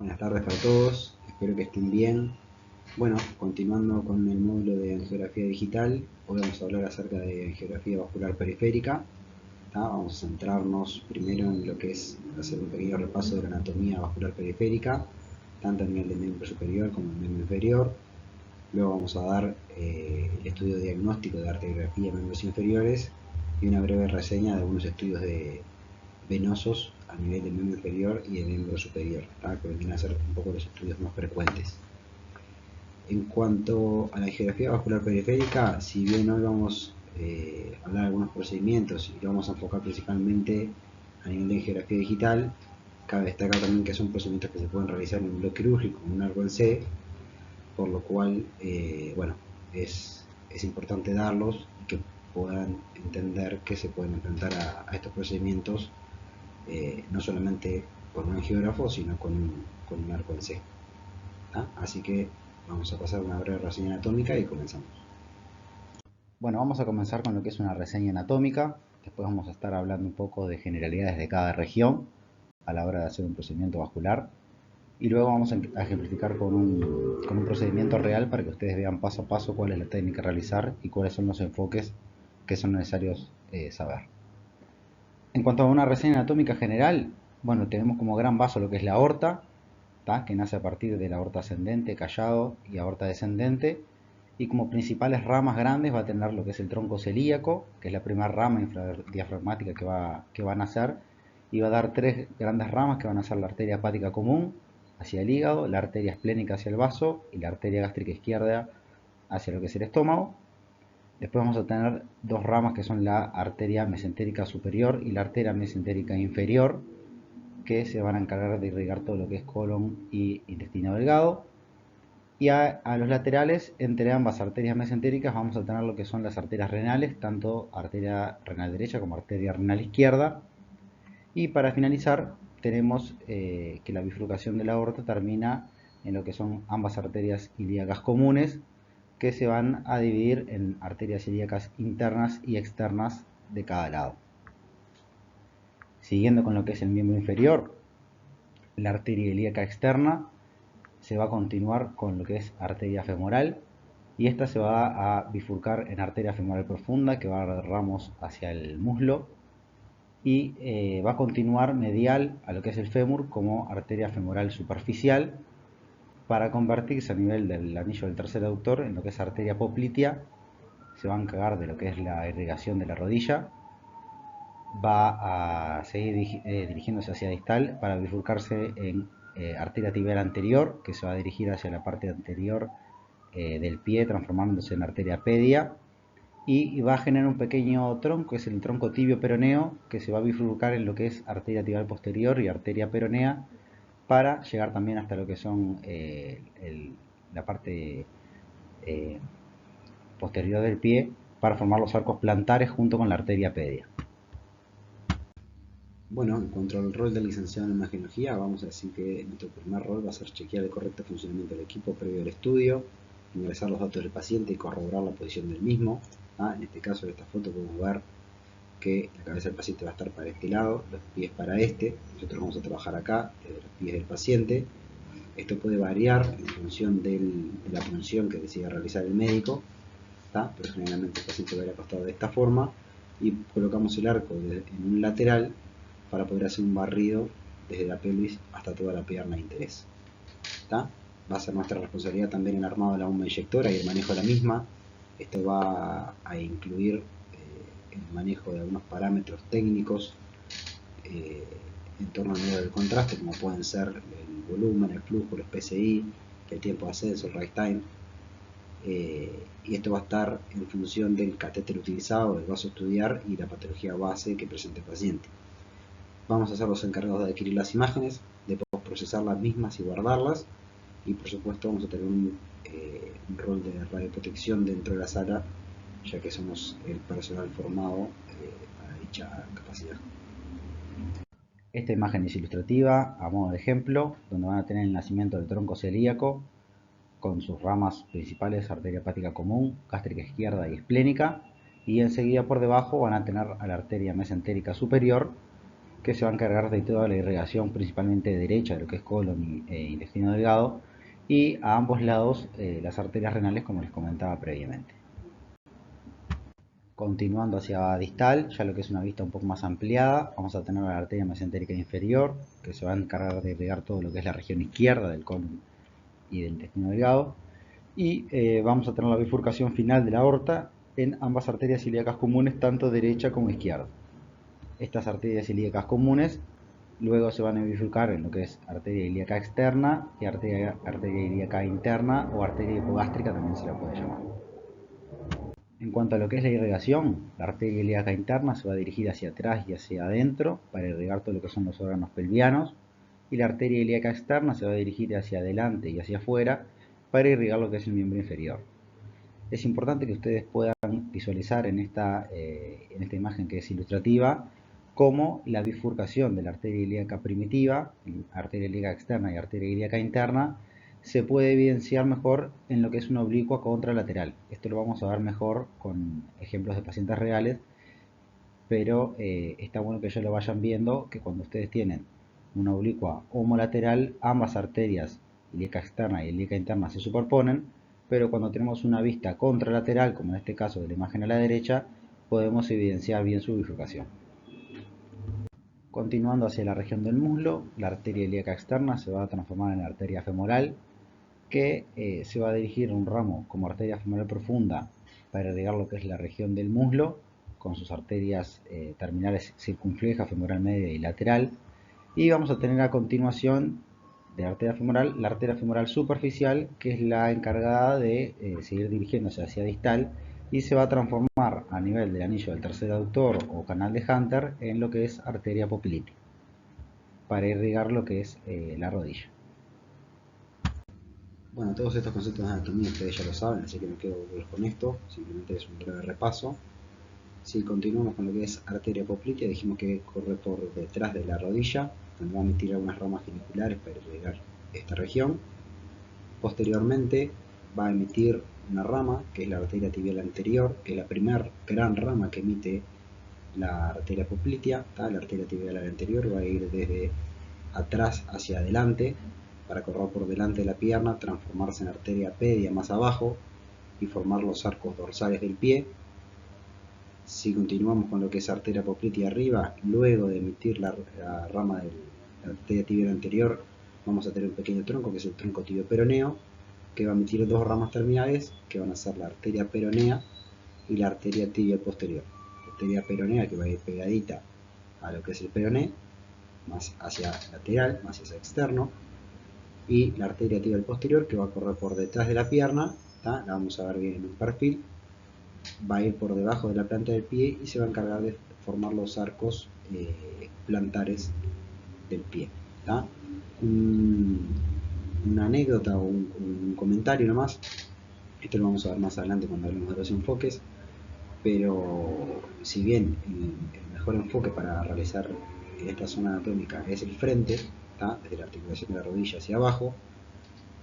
Buenas tardes para todos, espero que estén bien. Bueno, continuando con el módulo de angiografía digital, hoy vamos a hablar acerca de angiografía vascular periférica. Vamos a centrarnos primero en lo que es hacer un pequeño repaso de la anatomía vascular periférica, tanto a nivel del miembro superior como del miembro inferior. Luego vamos a dar el estudio diagnóstico de arteriografía de miembros inferiores y una breve reseña de algunos estudios venosos a nivel del miembro inferior y del miembro superior, que vendrían a ser un poco los estudios más frecuentes. En cuanto a la angiografía vascular periférica, si bien hoy vamos a hablar de algunos procedimientos y lo vamos a enfocar principalmente a nivel de angiografía digital, cabe destacar también que son procedimientos que se pueden realizar en un bloque quirúrgico, en un árbol C, por lo cual, bueno, es importante darlos y que puedan entender que se pueden enfrentar a estos procedimientos no solamente con un angiógrafo, sino con un arco en C. Así que vamos a pasar una breve reseña anatómica y comenzamos. Bueno, vamos a comenzar con lo que es una reseña anatómica. Después vamos a estar hablando un poco de generalidades de cada región a la hora de hacer un procedimiento vascular. Y luego vamos a ejemplificar con un procedimiento real para que ustedes vean paso a paso cuál es la técnica a realizar y cuáles son los enfoques que son necesarios saber. En cuanto a una reseña anatómica general, bueno, tenemos como gran vaso lo que es la aorta, que nace a partir de la aorta ascendente, callado y aorta descendente. Y como principales ramas grandes va a tener lo que es el tronco celíaco, que es la primera rama infradiafragmática que va a nacer, y va a dar tres grandes ramas que van a ser la arteria hepática común hacia el hígado, la arteria esplénica hacia el vaso y la arteria gástrica izquierda hacia lo que es el estómago. Después vamos a tener dos ramas que son la arteria mesentérica superior y la arteria mesentérica inferior, que se van a encargar de irrigar todo lo que es colon y intestino delgado. Y a los laterales, entre ambas arterias mesentéricas, vamos a tener lo que son las arterias renales, tanto arteria renal derecha como arteria renal izquierda. Y para finalizar, tenemos que la bifurcación de la aorta termina en lo que son ambas arterias ilíacas comunes, que se van a dividir en arterias ilíacas internas y externas de cada lado. Siguiendo con lo que es el miembro inferior, la arteria ilíaca externa se va a continuar con lo que es arteria femoral y esta se va a bifurcar en arteria femoral profunda que va a dar ramos hacia el muslo y va a continuar medial a lo que es el fémur como arteria femoral superficial para convertirse a nivel del anillo del tercer aductor en lo que es arteria poplitea. Se va a encargar de lo que es la irrigación de la rodilla, va a seguir dirigiéndose hacia distal para bifurcarse en arteria tibial anterior, que se va a dirigir hacia la parte anterior del pie, transformándose en arteria pedia, y va a generar un pequeño tronco, que es el tronco tibio peroneo, que se va a bifurcar en lo que es arteria tibial posterior y arteria peronea, para llegar también hasta lo que son la parte eh, posterior del pie, para formar los arcos plantares junto con la arteria pedia. Bueno, en cuanto al rol del licenciado en imagenología, vamos a decir que nuestro primer rol va a ser chequear el correcto funcionamiento del equipo previo al estudio, ingresar los datos del paciente y corroborar la posición del mismo. En este caso, en esta foto podemos ver que la cabeza del paciente va a estar para este lado, los pies para este. Nosotros vamos a trabajar acá, desde los pies del paciente. Esto puede variar en función de la punción que decida realizar el médico, pero generalmente el paciente va a ir acostado de esta forma y colocamos el arco en un lateral para poder hacer un barrido desde la pelvis hasta toda la pierna de interés. Va a ser nuestra responsabilidad también el armado de la bomba inyectora y el manejo de la misma. Esto va a incluir el manejo de algunos parámetros técnicos en torno al medio del contraste, como pueden ser el volumen, el flujo, los PSI, el tiempo de ascenso, el rise time. Y esto va a estar en función del catéter utilizado, del vaso a estudiar y la patología base que presenta el paciente. Vamos a ser los encargados de adquirir las imágenes, de procesar las mismas y guardarlas, y por supuesto vamos a tener un rol de radioprotección dentro de la sala, ya que somos el personal formado para dicha capacidad. Esta imagen es ilustrativa a modo de ejemplo, donde van a tener el nacimiento del tronco celíaco con sus ramas principales, arteria hepática común, gástrica izquierda y esplénica, y enseguida por debajo van a tener a la arteria mesentérica superior, que se va a encargar de toda la irrigación, principalmente derecha, de lo que es colon e intestino delgado, y a ambos lados las arterias renales, como les comentaba previamente. Continuando hacia distal, ya lo que es una vista un poco más ampliada, vamos a tener la arteria mesentérica inferior, que se va a encargar de irrigar todo lo que es la región izquierda del colon y del intestino delgado, y vamos a tener la bifurcación final de la aorta en ambas arterias ilíacas comunes, tanto derecha como izquierda. Estas arterias ilíacas comunes luego se van a bifurcar en lo que es arteria ilíaca externa y arteria ilíaca interna, o arteria hipogástrica también se la puede llamar. En cuanto a lo que es la irrigación, la arteria ilíaca interna se va a dirigir hacia atrás y hacia adentro para irrigar todo lo que son los órganos pelvianos, y la arteria ilíaca externa se va a dirigir hacia adelante y hacia afuera para irrigar lo que es el miembro inferior. Es importante que ustedes puedan visualizar en esta imagen, que es ilustrativa, cómo la bifurcación de la arteria ilíaca primitiva, arteria ilíaca externa y arteria ilíaca interna, se puede evidenciar mejor en lo que es una oblicua contralateral. Esto lo vamos a ver mejor con ejemplos de pacientes reales, pero está bueno que ya lo vayan viendo, que cuando ustedes tienen una oblicua homolateral, ambas arterias ilíaca externa y ilíaca interna se superponen, pero cuando tenemos una vista contralateral, como en este caso de la imagen a la derecha, podemos evidenciar bien su bifurcación. Continuando hacia la región del muslo, la arteria ilíaca externa se va a transformar en arteria femoral, que se va a dirigir a un ramo como arteria femoral profunda para irrigar lo que es la región del muslo, con sus arterias terminales circunfleja, femoral media y lateral. Y vamos a tener a continuación de la arteria femoral superficial, que es la encargada de seguir dirigiéndose hacia distal, y se va a transformar a nivel del anillo del tercer aductor o canal de Hunter en lo que es arteria poplítea, para irrigar lo que es la rodilla. Bueno, todos estos conceptos de anatomía ustedes ya lo saben, así que no quiero volver con esto, simplemente es un breve repaso. Si continuamos con lo que es arteria poplitea, dijimos que corre por detrás de la rodilla, donde va a emitir algunas ramas geniculares para irrigar esta región. Posteriormente va a emitir una rama, que es la arteria tibial anterior, que es la primera gran rama que emite la arteria poplitea. La arteria tibial anterior va a ir desde atrás hacia adelante, para correr por delante de la pierna, transformarse en arteria pedia más abajo y formar los arcos dorsales del pie. Si continuamos con lo que es arteria poplitea arriba, luego de emitir la rama de la arteria tibial anterior, vamos a tener un pequeño tronco, que es el tronco tibio-peroneo, que va a emitir dos ramas terminales, que van a ser la arteria peronea y la arteria tibial posterior. La arteria peronea, que va a ir pegadita a lo que es el peroné, más hacia lateral, más hacia externo, y la arteria tibial posterior, que va a correr por detrás de la pierna, la vamos a ver bien en un perfil, va a ir por debajo de la planta del pie y se va a encargar de formar los arcos plantares del pie. Una anécdota o un comentario nomás, esto lo vamos a ver más adelante cuando hablemos de los enfoques, pero si bien el mejor enfoque para realizar esta zona anatómica es el frente, desde la articulación de la rodilla hacia abajo,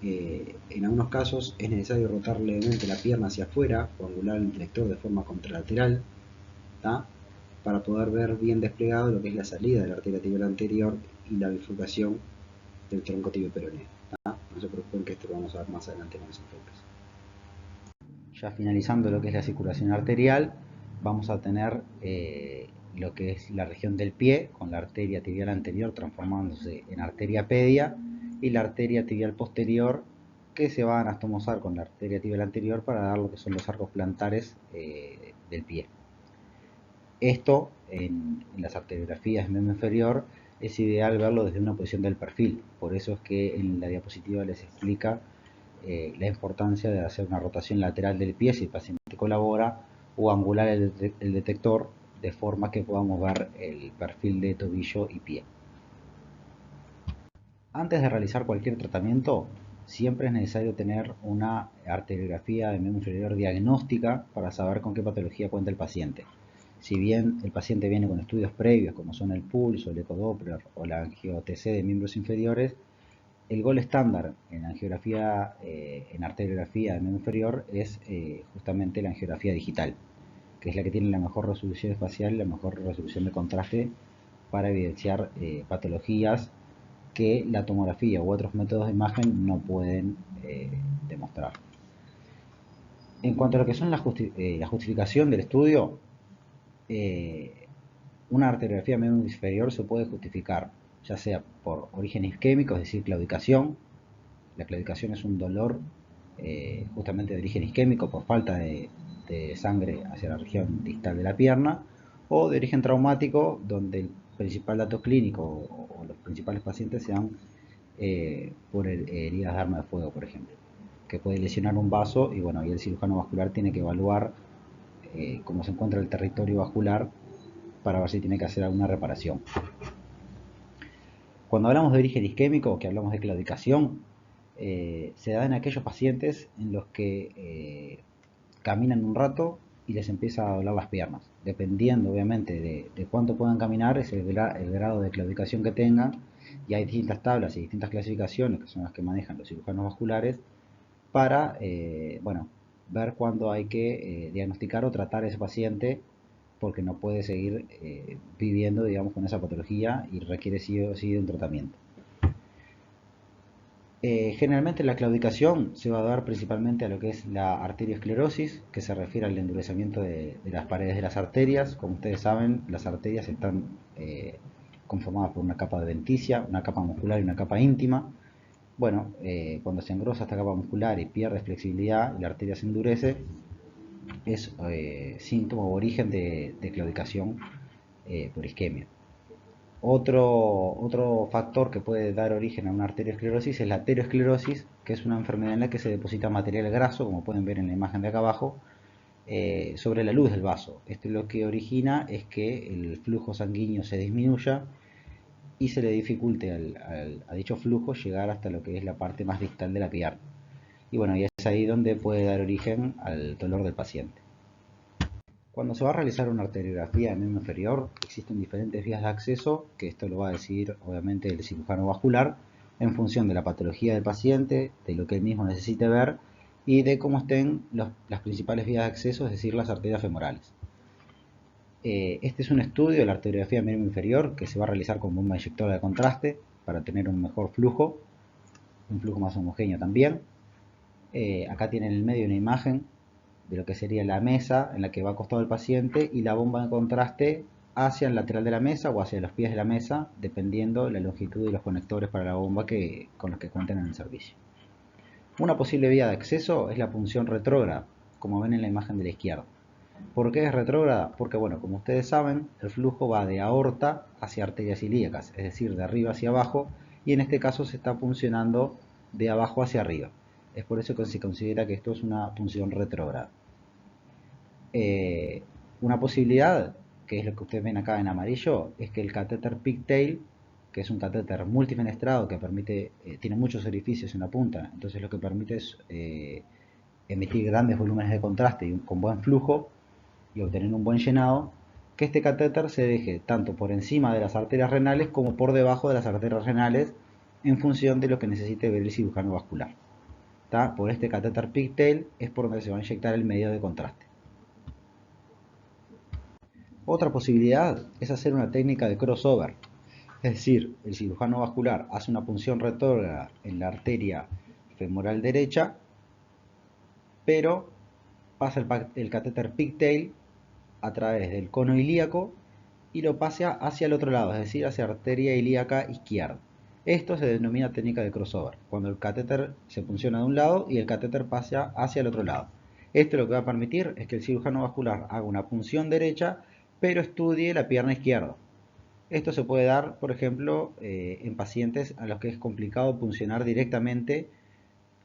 en algunos casos es necesario rotar levemente la pierna hacia afuera o angular el intelector de forma contralateral, para poder ver bien desplegado lo que es la salida de la arteria tibial anterior y la bifurcación del tronco tibio peroneo. No se preocupen, que esto lo vamos a ver más adelante con los enfoques. Ya finalizando lo que es la circulación arterial, vamos a tener lo que es la región del pie, con la arteria tibial anterior transformándose en arteria pedia, y la arteria tibial posterior, que se va a anastomosar con la arteria tibial anterior para dar lo que son los arcos plantares del pie. Esto en las arteriografías del miembro inferior es ideal verlo desde una posición del perfil, por eso es que en la diapositiva les explica la importancia de hacer una rotación lateral del pie si el paciente colabora, o angular el detector de forma que podamos ver el perfil de tobillo y pie. Antes de realizar cualquier tratamiento, siempre es necesario tener una arteriografía de miembro inferior diagnóstica para saber con qué patología cuenta el paciente. Si bien el paciente viene con estudios previos como son el pulso, el ecodoppler o la angio-TC de miembros inferiores, el gol estándar en angiografía, en arteriografía de miembro inferior es justamente la angiografía digital, que es la que tiene la mejor resolución espacial y la mejor resolución de contraste para evidenciar patologías que la tomografía u otros métodos de imagen no pueden demostrar. En cuanto a lo que son la justificación del estudio, una arteriografía medio inferior se puede justificar ya sea por origen isquémico, es decir, claudicación. La claudicación es un dolor justamente de origen isquémico por falta de sangre hacia la región distal de la pierna, o de origen traumático, donde el principal dato clínico o los principales pacientes sean por heridas de arma de fuego, por ejemplo, que puede lesionar un vaso y bueno, ahí el cirujano vascular tiene que evaluar cómo se encuentra el territorio vascular para ver si tiene que hacer alguna reparación. Cuando hablamos de origen isquémico, que hablamos de claudicación, se da en aquellos pacientes en los que caminan un rato y les empieza a doler las piernas. Dependiendo obviamente de cuánto puedan caminar, es el grado de claudicación que tengan, y hay distintas tablas y distintas clasificaciones que son las que manejan los cirujanos vasculares para bueno, ver cuándo hay que diagnosticar o tratar a ese paciente, porque no puede seguir viviendo, digamos, con esa patología y requiere sí o sí de un tratamiento. Generalmente la claudicación se va a dar principalmente a lo que es la arteriosclerosis, que se refiere al endurecimiento de las paredes de las arterias. Como ustedes saben, las arterias están conformadas por una capa adventicia, una capa muscular y una capa íntima. Bueno, cuando se engrosa esta capa muscular y pierde flexibilidad y la arteria se endurece, es síntoma o origen de claudicación por isquemia. Otro factor que puede dar origen a una arteriosclerosis es la aterosclerosis, que es una enfermedad en la que se deposita material graso, como pueden ver en la imagen de acá abajo, sobre la luz del vaso. Esto lo que origina es que el flujo sanguíneo se disminuya y se le dificulte a dicho flujo llegar hasta lo que es la parte más distal de la pierna. Y bueno, y es ahí donde puede dar origen al dolor del paciente. Cuando se va a realizar una arteriografía de miembro inferior, existen diferentes vías de acceso, que esto lo va a decidir obviamente el cirujano vascular, en función de la patología del paciente, de lo que él mismo necesite ver y de cómo estén las principales vías de acceso, es decir, las arterias femorales. Este es un estudio de la arteriografía de miembro inferior que se va a realizar con bomba inyectora de contraste para tener un mejor flujo, un flujo más homogéneo también. Acá tienen en el medio una imagen de lo que sería la mesa en la que va acostado el paciente y la bomba de contraste hacia el lateral de la mesa o hacia los pies de la mesa, dependiendo de la longitud de los conectores para la bomba con los que cuentan en el servicio. Una posible vía de acceso es la punción retrógrada, como ven en la imagen de la izquierda. ¿Por qué es retrógrada? Porque, bueno, como ustedes saben, el flujo va de aorta hacia arterias ilíacas, es decir, de arriba hacia abajo, y en este caso se está puncionando de abajo hacia arriba. Es por eso que se considera que esto es una punción retrógrada. Una posibilidad, que es lo que ustedes ven acá en amarillo, es que el catéter pigtail, que es un catéter multifenestrado que permite, tiene muchos orificios en la punta, entonces lo que permite es emitir grandes volúmenes de contraste y con buen flujo y obtener un buen llenado, que este catéter se deje tanto por encima de las arterias renales como por debajo de las arterias renales, en función de lo que necesite ver el cirujano vascular. Por este catéter pigtail es por donde se va a inyectar el medio de contraste. Otra posibilidad es hacer una técnica de crossover, es decir, el cirujano vascular hace una punción retrógrada en la arteria femoral derecha, pero pasa el catéter pigtail a través del cono ilíaco y lo pasa hacia el otro lado, es decir, hacia la arteria ilíaca izquierda. Esto se denomina técnica de crossover, cuando el catéter se punciona de un lado y el catéter pasa hacia el otro lado. Esto lo que va a permitir es que el cirujano vascular haga una punción derecha, pero estudie la pierna izquierda. Esto se puede dar, por ejemplo, en pacientes a los que es complicado puncionar directamente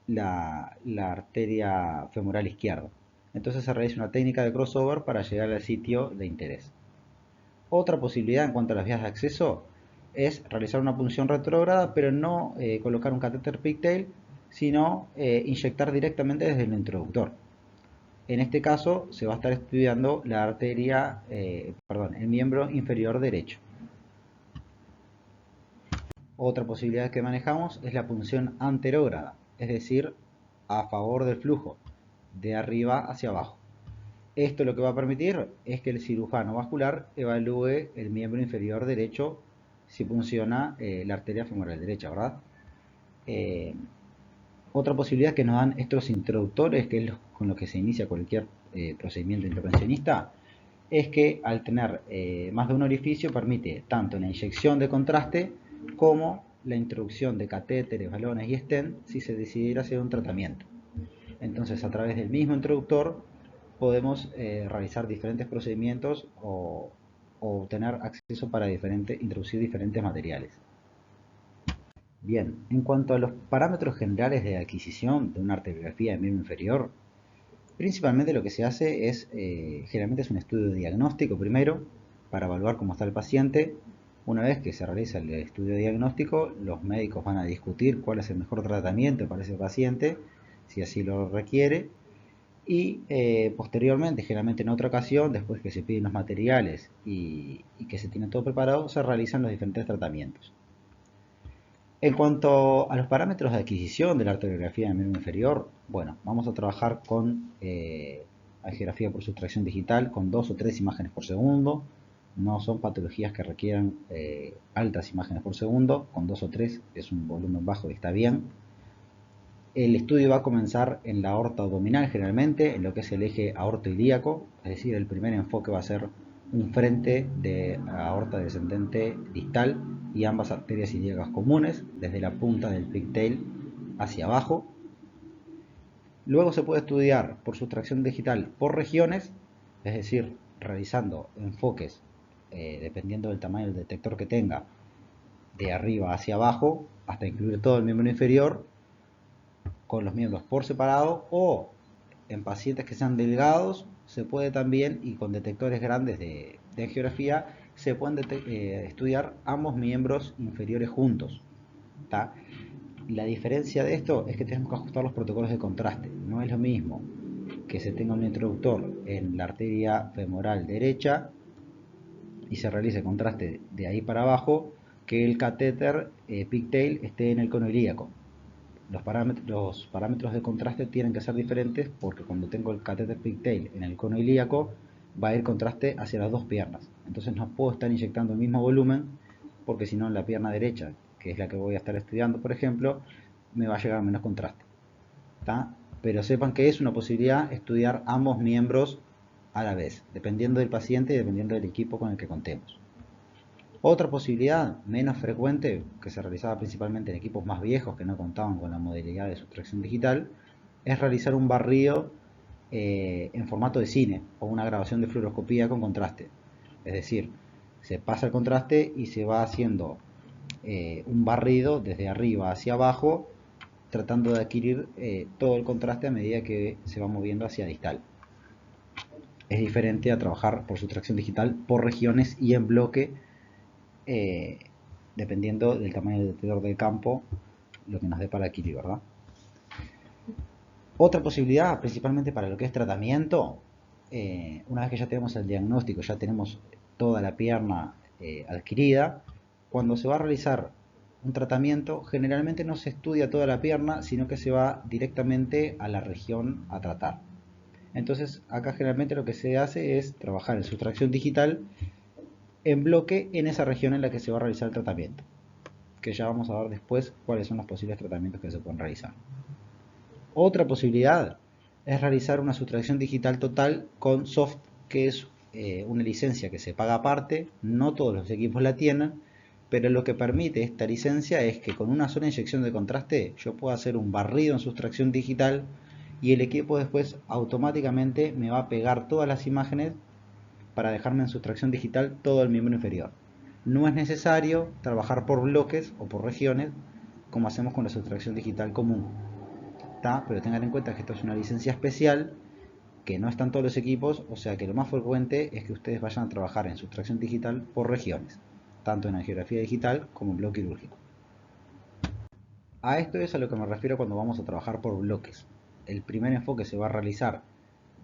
la arteria femoral izquierda. Entonces se realiza una técnica de crossover para llegar al sitio de interés. Otra posibilidad en cuanto a las vías de acceso es realizar una punción retrógrada, pero no colocar un catéter pigtail, sino inyectar directamente desde el introductor. En este caso se va a estar estudiando la arteria, el miembro inferior derecho. Otra posibilidad que manejamos es la punción anterógrada, es decir, a favor del flujo, de arriba hacia abajo. Esto lo que va a permitir es que el cirujano vascular evalúe el miembro inferior derecho si funciona la arteria femoral derecha, ¿verdad? Eh, Otra posibilidad que nos dan estos introductores, que es con lo que se inicia cualquier procedimiento intervencionista, es que al tener más de un orificio permite tanto la inyección de contraste como la introducción de catéteres, balones y stent si se decidiera hacer un tratamiento. Entonces, a través del mismo introductor podemos realizar diferentes procedimientos o tener acceso para introducir diferentes materiales. Bien, en cuanto a los parámetros generales de adquisición de una arteriografía de miembro inferior, principalmente lo que se hace es, generalmente es un estudio diagnóstico primero, para evaluar cómo está el paciente. Una vez que se realiza el estudio diagnóstico, los médicos van a discutir cuál es el mejor tratamiento para ese paciente, si así lo requiere, y posteriormente, generalmente en otra ocasión, después que se piden los materiales y que se tiene todo preparado, se realizan los diferentes tratamientos. En cuanto a los parámetros de adquisición de la arteriografía del miembro inferior, bueno, vamos a trabajar con angiografía por sustracción digital con 2 o 3 imágenes por segundo. No son patologías que requieran altas imágenes por segundo, con 2 o 3 es un volumen bajo y está bien. El estudio va a comenzar en la aorta abdominal generalmente, en lo que es el eje aortoilíaco, es decir, el primer enfoque va a ser un frente de aorta descendente distal y ambas arterias ilíacas comunes, desde la punta del pigtail hacia abajo. Luego se puede estudiar por sustracción digital por regiones, es decir, realizando enfoques, dependiendo del tamaño del detector que tenga, de arriba hacia abajo, hasta incluir todo el miembro inferior, con los miembros por separado, o en pacientes que sean delgados se puede también, y con detectores grandes de angiografía, se pueden estudiar ambos miembros inferiores juntos. ¿Tá? La diferencia de esto es que tenemos que ajustar los protocolos de contraste. No es lo mismo que se tenga un introductor en la arteria femoral derecha y se realice contraste de ahí para abajo, que el catéter pigtail esté en el cono ilíaco. Los parámetros de contraste tienen que ser diferentes porque cuando tengo el catéter pigtail en el cono ilíaco va a ir contraste hacia las dos piernas. Entonces no puedo estar inyectando el mismo volumen porque si no en la pierna derecha, que es la que voy a estar estudiando, por ejemplo, me va a llegar menos contraste. ¿Tá? Pero sepan que es una posibilidad estudiar ambos miembros a la vez, dependiendo del paciente y dependiendo del equipo con el que contemos. Otra posibilidad menos frecuente, que se realizaba principalmente en equipos más viejos que no contaban con la modalidad de sustracción digital, es realizar un barrido en formato de cine o una grabación de fluoroscopía con contraste. Es decir, se pasa el contraste y se va haciendo un barrido desde arriba hacia abajo, tratando de adquirir todo el contraste a medida que se va moviendo hacia distal. Es diferente a trabajar por sustracción digital por regiones y en bloque, dependiendo del tamaño del detector del campo, lo que nos dé para adquirir, ¿verdad? Otra posibilidad, principalmente para lo que es tratamiento, una vez que ya tenemos el diagnóstico, ya tenemos toda la pierna adquirida, cuando se va a realizar un tratamiento, generalmente no se estudia toda la pierna, sino que se va directamente a la región a tratar. Entonces, acá generalmente lo que se hace es trabajar en sustracción digital en bloque en esa región en la que se va a realizar el tratamiento, que ya vamos a ver después cuáles son los posibles tratamientos que se pueden realizar. Otra posibilidad es realizar una sustracción digital total con soft, que es una licencia que se paga aparte. No todos los equipos la tienen, pero lo que permite esta licencia es que con una sola inyección de contraste yo puedo hacer un barrido en sustracción digital y el equipo después automáticamente me va a pegar todas las imágenes para dejarme en sustracción digital todo el miembro inferior. No es necesario trabajar por bloques o por regiones como hacemos con la sustracción digital común. Pero tengan en cuenta que esto es una licencia especial que no están todos los equipos, o sea que lo más frecuente es que ustedes vayan a trabajar en sustracción digital por regiones, tanto en angiografía digital como en bloque quirúrgico. A esto es a lo que me refiero cuando vamos a trabajar por bloques. El primer enfoque se va a realizar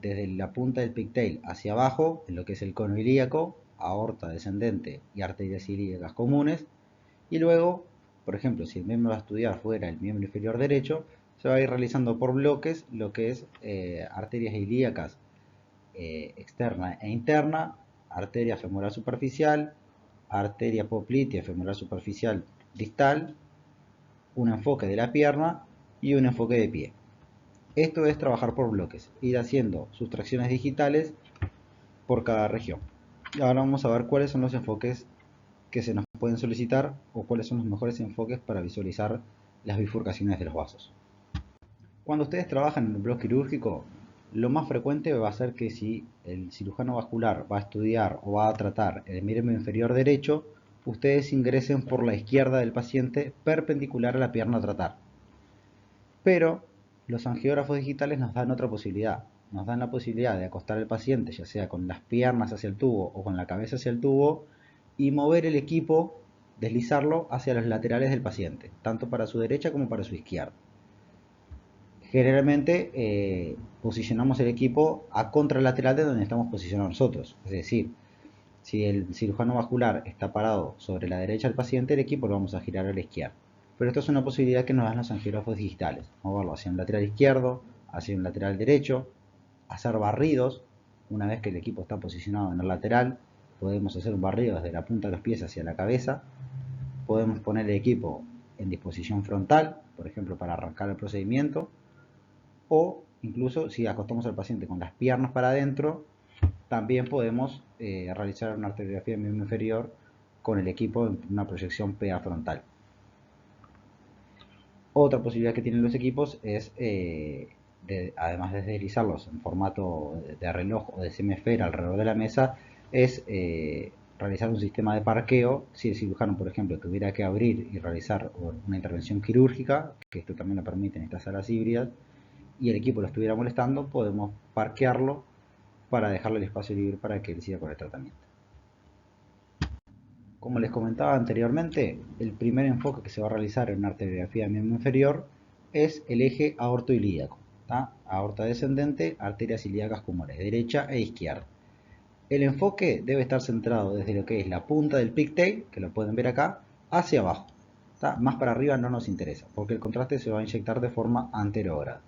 desde la punta del pigtail hacia abajo, en lo que es el cono ilíaco, aorta descendente y arterias ilíacas comunes, y luego, por ejemplo, si el miembro a estudiar fuera el miembro inferior derecho, se va a ir realizando por bloques lo que es arterias ilíacas externa e interna, arteria femoral superficial, arteria poplitea femoral superficial distal, un enfoque de la pierna y un enfoque de pie. Esto es trabajar por bloques, ir haciendo sustracciones digitales por cada región. Y ahora vamos a ver cuáles son los enfoques que se nos pueden solicitar o cuáles son los mejores enfoques para visualizar las bifurcaciones de los vasos. Cuando ustedes trabajan en el bloque quirúrgico, lo más frecuente va a ser que si el cirujano vascular va a estudiar o va a tratar el miembro inferior derecho, ustedes ingresen por la izquierda del paciente perpendicular a la pierna a tratar. Pero los angiógrafos digitales nos dan otra posibilidad. Nos dan la posibilidad de acostar al paciente, ya sea con las piernas hacia el tubo o con la cabeza hacia el tubo, y mover el equipo, deslizarlo hacia los laterales del paciente, tanto para su derecha como para su izquierda. Generalmente posicionamos el equipo a contralateral de donde estamos posicionados nosotros. Es decir, si el cirujano vascular está parado sobre la derecha del paciente, el equipo lo vamos a girar a la izquierda. Pero esto es una posibilidad que nos dan los angiógrafos digitales. Moverlo hacia un lateral izquierdo, hacia un lateral derecho, hacer barridos. Una vez que el equipo está posicionado en el lateral, podemos hacer un barrido desde la punta de los pies hacia la cabeza. Podemos poner el equipo en disposición frontal, por ejemplo, para arrancar el procedimiento. O incluso si acostamos al paciente con las piernas para adentro, también podemos realizar una arteriografía del miembro inferior con el equipo en una proyección PA frontal. Otra posibilidad que tienen los equipos es, además de deslizarlos en formato de reloj o de semiesfera alrededor de la mesa, es realizar un sistema de parqueo. Si el cirujano, por ejemplo, tuviera que abrir y realizar una intervención quirúrgica, que esto también lo permiten estas salas híbridas, y el equipo lo estuviera molestando, podemos parquearlo para dejarle el espacio libre para que él siga con el tratamiento. Como les comentaba anteriormente, el primer enfoque que se va a realizar en una arteriografía del miembro inferior es el eje aortoilíaco, aorta descendente, arterias ilíacas comunes, derecha e izquierda. El enfoque debe estar centrado desde lo que es la punta del pigtail, que lo pueden ver acá, hacia abajo. Más para arriba no nos interesa, porque el contraste se va a inyectar de forma anterógrada.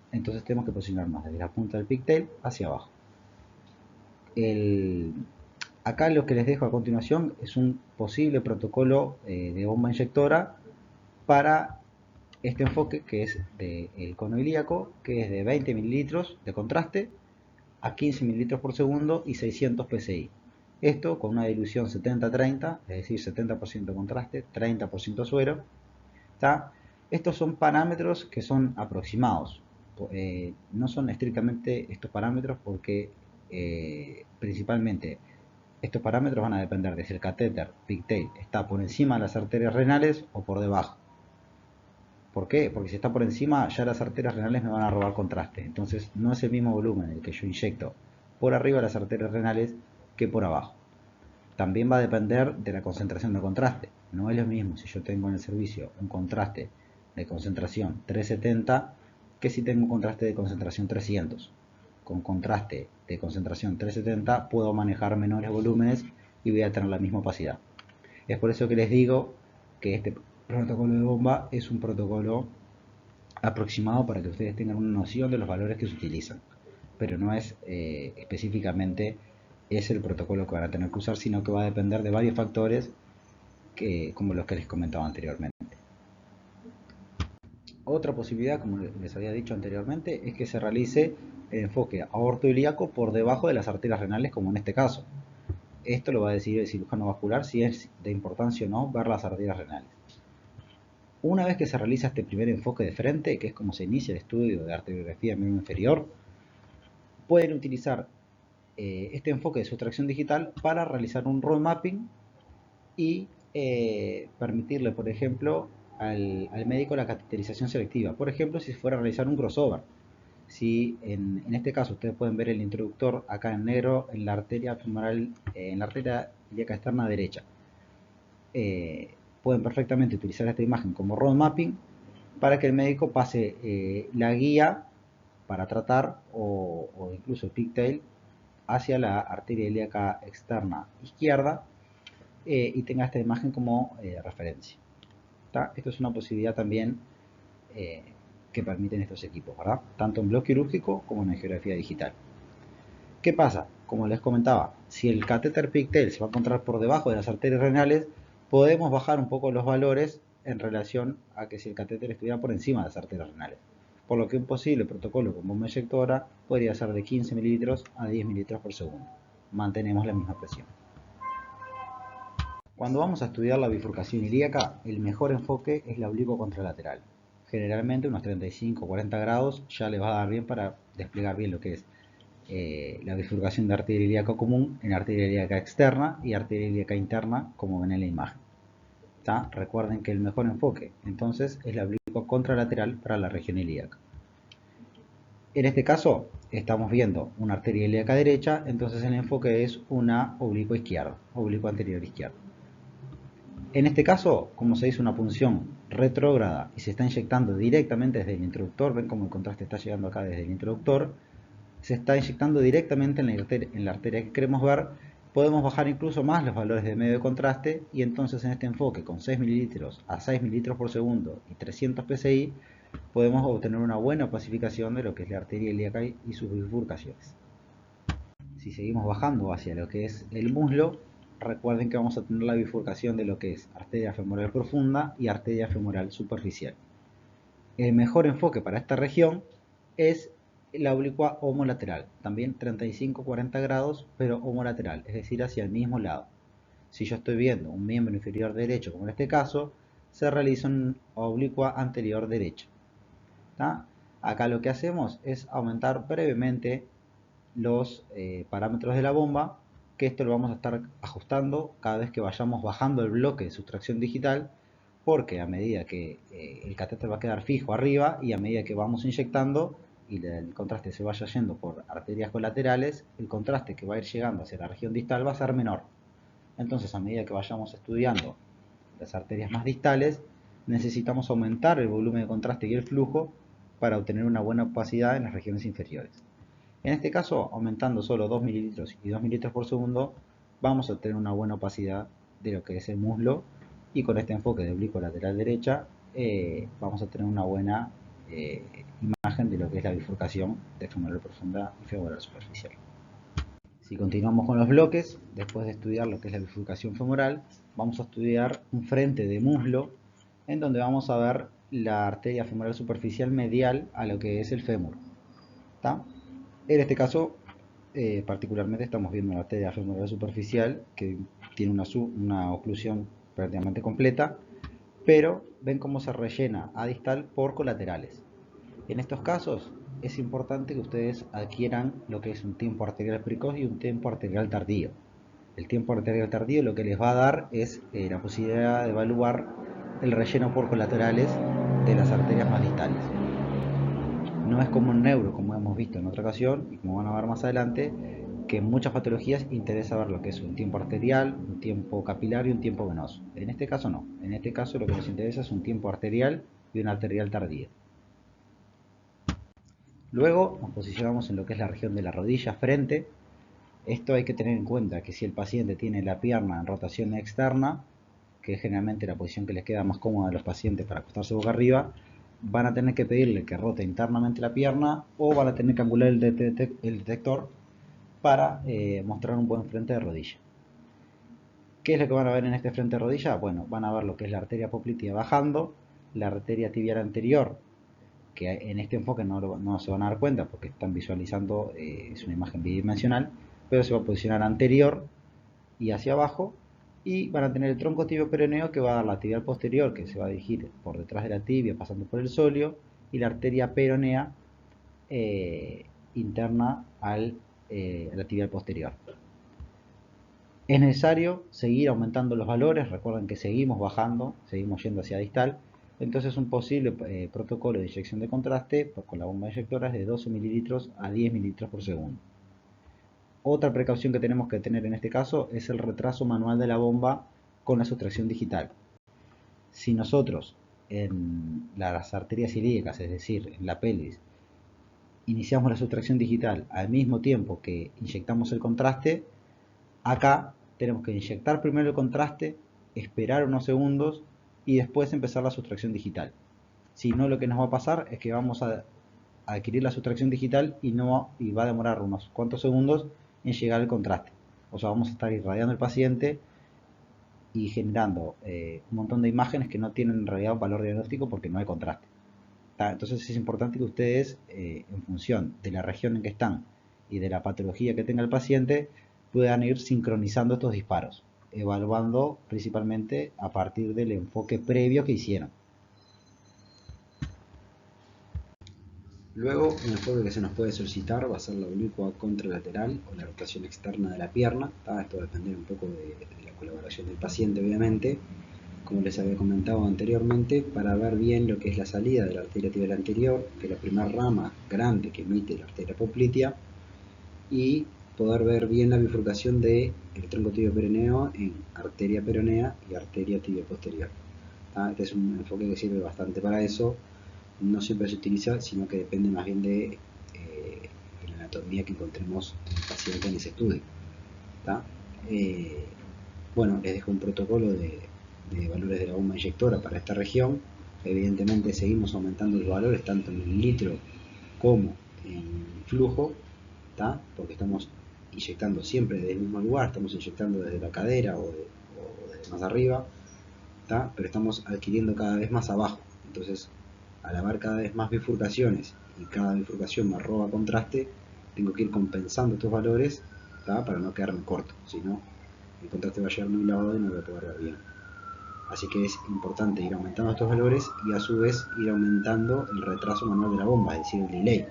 Entonces tenemos que posicionarnos desde la punta del pigtail hacia abajo. Acá lo que les dejo a continuación es un posible protocolo de bomba inyectora para este enfoque, que es del cono ilíaco, que es de 20 mililitros de contraste a 15 mililitros por segundo y 600 psi. Esto con una dilución 70-30, es decir, 70% contraste, 30% suero. Estos son parámetros que son aproximados. No son estrictamente estos parámetros porque principalmente estos parámetros van a depender de si el catéter pigtail está por encima de las arterias renales o por debajo. ¿Por qué? Porque si está por encima, ya las arterias renales me van a robar contraste. Entonces no es el mismo volumen el que yo inyecto por arriba de las arterias renales que por abajo. También va a depender de la concentración de contraste. No es lo mismo si yo tengo en el servicio un contraste de concentración 370 que si tengo un contraste de concentración 300. Con contraste de concentración 370 puedo manejar menores volúmenes y voy a tener la misma opacidad. Es por eso que les digo que este protocolo de bomba es un protocolo aproximado para que ustedes tengan una noción de los valores que se utilizan, pero no es específicamente es el protocolo que van a tener que usar, sino que va a depender de varios factores como los que les comentaba anteriormente. Otra posibilidad, como les había dicho anteriormente, es que se realice el enfoque aortoilíaco por debajo de las arterias renales, como en este caso. Esto lo va a decidir el cirujano vascular si es de importancia o no ver las arterias renales. Una vez que se realiza este primer enfoque de frente, que es como se inicia el estudio de arteriografía del miembro inferior, pueden utilizar este enfoque de sustracción digital para realizar un road mapping y permitirle, por ejemplo, al médico la cateterización selectiva. Por ejemplo, si fuera a realizar un crossover. Si en este caso ustedes pueden ver el introductor acá en negro en la arteria femoral, en la arteria ilíaca externa derecha. Pueden perfectamente utilizar esta imagen como road mapping para que el médico pase la guía para tratar o incluso el pigtail hacia la arteria ilíaca externa izquierda y tenga esta imagen como referencia. Esto es una posibilidad también que permiten estos equipos, ¿verdad? Tanto en bloque quirúrgico como en angiografía digital. ¿Qué pasa? Como les comentaba, si el catéter pigtail se va a encontrar por debajo de las arterias renales, podemos bajar un poco los valores en relación a que si el catéter estuviera por encima de las arterias renales. Por lo que un posible protocolo con bomba inyectora podría ser de 15 mililitros a 10 mililitros por segundo. Mantenemos la misma presión. Cuando vamos a estudiar la bifurcación ilíaca, el mejor enfoque es la oblicuo contralateral. Generalmente unos 35 o 40 grados ya les va a dar bien para desplegar bien lo que es la bifurcación de arteria ilíaca común en arteria ilíaca externa y arteria ilíaca interna, como ven en la imagen. ¿Tá? Recuerden que el mejor enfoque entonces es la oblicua contralateral para la región ilíaca. En este caso estamos viendo una arteria ilíaca derecha, entonces el enfoque es una oblicua izquierda, oblicua anterior izquierda. En este caso, como se hizo una punción retrógrada y se está inyectando directamente desde el introductor, ven cómo el contraste está llegando acá desde el introductor, se está inyectando directamente en la arteria que queremos ver. Podemos bajar incluso más los valores de medio de contraste y entonces en este enfoque con 6 mililitros a 6 mililitros por segundo y 300 psi podemos obtener una buena pacificación de lo que es la arteria ilíaca y sus bifurcaciones. Si seguimos bajando hacia lo que es el muslo, recuerden que vamos a tener la bifurcación de lo que es arteria femoral profunda y arteria femoral superficial. El mejor enfoque para esta región es la oblicua homolateral, también 35-40 grados, pero homolateral, es decir, hacia el mismo lado. Si yo estoy viendo un miembro inferior derecho, como en este caso, se realiza una oblicua anterior derecha. ¿Tá? Acá lo que hacemos es aumentar brevemente los parámetros de la bomba, que esto lo vamos a estar ajustando cada vez que vayamos bajando el bloque de sustracción digital, porque a medida que el catéter va a quedar fijo arriba y a medida que vamos inyectando y el contraste se vaya yendo por arterias colaterales, el contraste que va a ir llegando hacia la región distal va a ser menor. Entonces, a medida que vayamos estudiando las arterias más distales, necesitamos aumentar el volumen de contraste y el flujo para obtener una buena opacidad en las regiones inferiores. En este caso, aumentando solo 2 mililitros y 2 mililitros por segundo, vamos a obtener una buena opacidad de lo que es el muslo, y con este enfoque de oblicuo lateral derecha vamos a tener una buena imagen de lo que es la bifurcación de femoral profunda y femoral superficial. Si continuamos con los bloques, después de estudiar lo que es la bifurcación femoral, vamos a estudiar un frente de muslo en donde vamos a ver la arteria femoral superficial medial a lo que es el fémur. ¿Tá? En este caso, particularmente estamos viendo la arteria femoral superficial que tiene una oclusión prácticamente completa, pero ven cómo se rellena a distal por colaterales. En estos casos es importante que ustedes adquieran lo que es un tiempo arterial precoz y un tiempo arterial tardío. El tiempo arterial tardío lo que les va a dar es la posibilidad de evaluar el relleno por colaterales de las arterias más distales. No es como un neuro, como hemos visto en otra ocasión y como van a ver más adelante, que en muchas patologías interesa ver lo que es un tiempo arterial, un tiempo capilar y un tiempo venoso. En este caso no. En este caso lo que nos interesa es un tiempo arterial y un arterial tardío. Luego nos posicionamos en lo que es la región de la rodilla frente. Esto hay que tener en cuenta que si el paciente tiene la pierna en rotación externa, que es generalmente la posición que les queda más cómoda a los pacientes para acostarse boca arriba, van a tener que pedirle que rote internamente la pierna o van a tener que angular el detector para mostrar un buen frente de rodilla. ¿Qué es lo que van a ver en este frente de rodilla? Bueno, van a ver lo que es la arteria poplitea bajando, la arteria tibial anterior, que en este enfoque no se van a dar cuenta porque están visualizando, es una imagen bidimensional, pero se va a posicionar anterior y hacia abajo, y van a tener el tronco tibio peroneo que va a dar la tibial posterior, que se va a dirigir por detrás de la tibia pasando por el sóleo, y la arteria peronea interna a la tibial posterior. Es necesario seguir aumentando los valores, recuerden que seguimos bajando, seguimos yendo hacia distal, entonces un posible protocolo de inyección de contraste con la bomba inyectora es de 12 mililitros a 10 mililitros por segundo. Otra precaución que tenemos que tener en este caso es el retraso manual de la bomba con la sustracción digital. Si nosotros en las arterias ilíacas, es decir, en la pelvis, iniciamos la sustracción digital al mismo tiempo que inyectamos el contraste, acá tenemos que inyectar primero el contraste, esperar unos segundos y después empezar la sustracción digital. Si no, lo que nos va a pasar es que vamos a adquirir la sustracción digital y va a demorar unos cuantos segundos en llegar al contraste. O sea, vamos a estar irradiando al paciente y generando un montón de imágenes que no tienen en realidad un valor diagnóstico porque no hay contraste. Entonces es importante que ustedes, en función de la región en que están y de la patología que tenga el paciente, puedan ir sincronizando estos disparos, evaluando principalmente a partir del enfoque previo que hicieron. Luego, un enfoque que se nos puede solicitar va a ser la oblicua contralateral o la rotación externa de la pierna. Esto va a depender un poco de la colaboración del paciente, obviamente. Como les había comentado anteriormente, para ver bien lo que es la salida de la arteria tibial anterior, que es la primera rama grande que emite la arteria poplitea, y poder ver bien la bifurcación del tronco tibio peroneo en arteria peronea y arteria tibia posterior. Este es un enfoque que sirve bastante para eso. No siempre se utiliza, sino que depende más bien de la anatomía que encontremos en el paciente en ese estudio. Bueno, les dejo un protocolo de valores de la bomba inyectora para esta región. Evidentemente seguimos aumentando los valores tanto en el litro como en flujo, porque estamos inyectando siempre desde el mismo lugar, estamos inyectando desde la cadera o desde más arriba, pero estamos adquiriendo cada vez más abajo. Entonces, al haber cada vez más bifurcaciones y cada bifurcación me roba contraste, tengo que ir compensando estos valores para no quedarme corto, si no el contraste va a llegar muy lavado y no voy a poder ver bien. Así que es importante ir aumentando estos valores y a su vez ir aumentando el retraso manual de la bomba, es decir, el delay.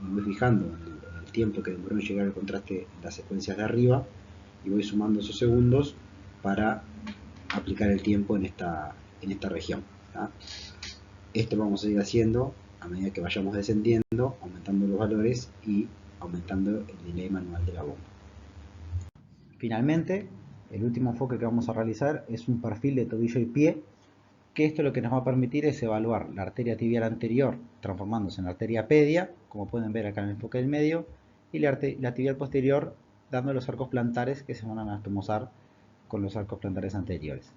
Me voy fijando en el tiempo que demoró en llegar el contraste en las secuencias de arriba y voy sumando esos segundos para aplicar el tiempo en esta región. Esto lo vamos a ir haciendo a medida que vayamos descendiendo, aumentando los valores y aumentando el delay manual de la bomba. Finalmente, el último enfoque que vamos a realizar es un perfil de tobillo y pie, que esto lo que nos va a permitir es evaluar la arteria tibial anterior transformándose en arteria pedia, como pueden ver acá en el enfoque del medio, y la tibial posterior dando los arcos plantares que se van a anastomosar con los arcos plantares anteriores.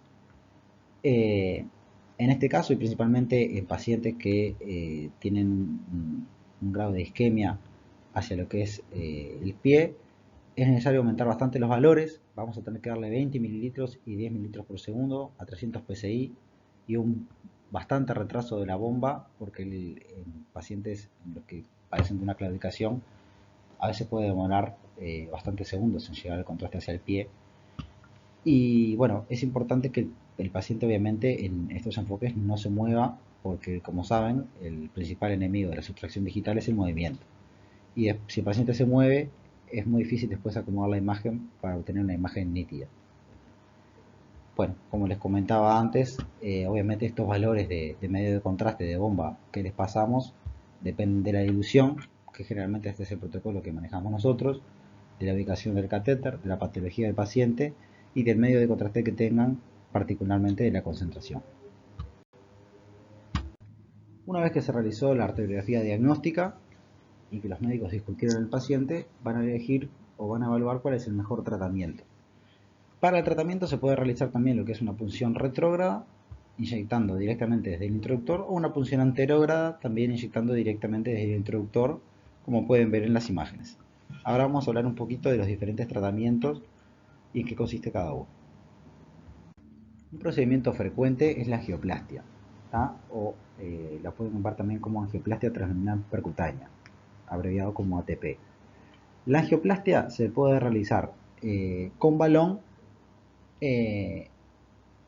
En este caso, y principalmente en pacientes que tienen un grado de isquemia hacia lo que es el pie, es necesario aumentar bastante los valores. Vamos a tener que darle 20 mililitros y 10 mililitros por segundo a 300 psi y un bastante retraso de la bomba, porque en pacientes en los que padecen de una claudicación a veces puede demorar bastantes segundos en llegar el contraste hacia el pie. Y bueno, es importante que el paciente obviamente en estos enfoques no se mueva, porque como saben el principal enemigo de la sustracción digital es el movimiento, y si el paciente se mueve es muy difícil después acomodar la imagen para obtener una imagen nítida. Bueno, como les comentaba antes, obviamente estos valores de medio de contraste de bomba que les pasamos dependen de la dilución, que generalmente este es el protocolo que manejamos nosotros, de la ubicación del catéter, de la patología del paciente y del medio de contraste que tengan, particularmente de la concentración. Una vez que se realizó la arteriografía diagnóstica y que los médicos discutieron el paciente, van a elegir o van a evaluar cuál es el mejor tratamiento. Para el tratamiento se puede realizar también lo que es una punción retrógrada, inyectando directamente desde el introductor, o una punción anterógrada, también inyectando directamente desde el introductor, como pueden ver en las imágenes. Ahora vamos a hablar un poquito de los diferentes tratamientos y en qué consiste cada uno. Un procedimiento frecuente es la angioplastia, o la pueden llamar también como angioplastia transluminal percutánea, abreviado como ATP. La angioplastia se puede realizar con balón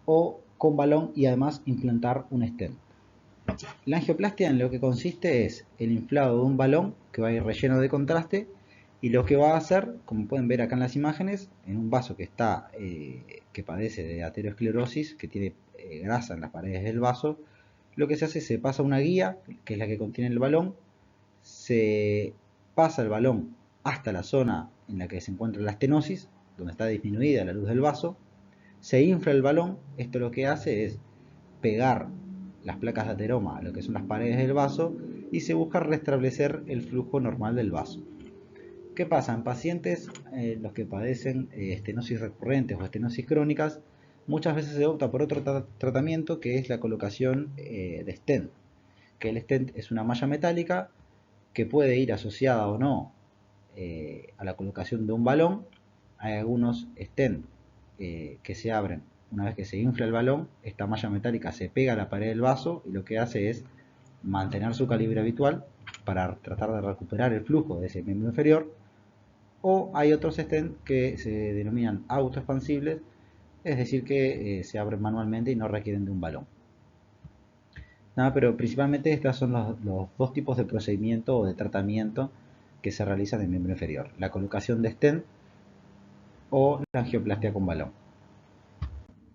o con balón y además implantar un stent. La angioplastia en lo que consiste es el inflado de un balón que va a ir relleno de contraste, y lo que va a hacer, como pueden ver acá en las imágenes, en un vaso que padece de aterosclerosis, que tiene grasa en las paredes del vaso, lo que se hace es se pasa una guía, que es la que contiene el balón, se pasa el balón hasta la zona en la que se encuentra la estenosis, donde está disminuida la luz del vaso, se infla el balón. Esto lo que hace es pegar las placas de ateroma a lo que son las paredes del vaso y se busca restablecer el flujo normal del vaso. ¿Qué pasa? En pacientes los que padecen estenosis recurrentes o estenosis crónicas, muchas veces se opta por otro tratamiento, que es la colocación de stent, que el stent es una malla metálica que puede ir asociada o no a la colocación de un balón. Hay algunos stent que se abren una vez que se infla el balón. Esta malla metálica se pega a la pared del vaso y lo que hace es mantener su calibre habitual para tratar de recuperar el flujo de ese miembro inferior. O hay otros stent que se denominan autoexpansibles, es decir que se abren manualmente y no requieren de un balón. Nada, pero principalmente estos son los dos tipos de procedimiento o de tratamiento que se realizan en el miembro inferior: la colocación de stent o la angioplastia con balón.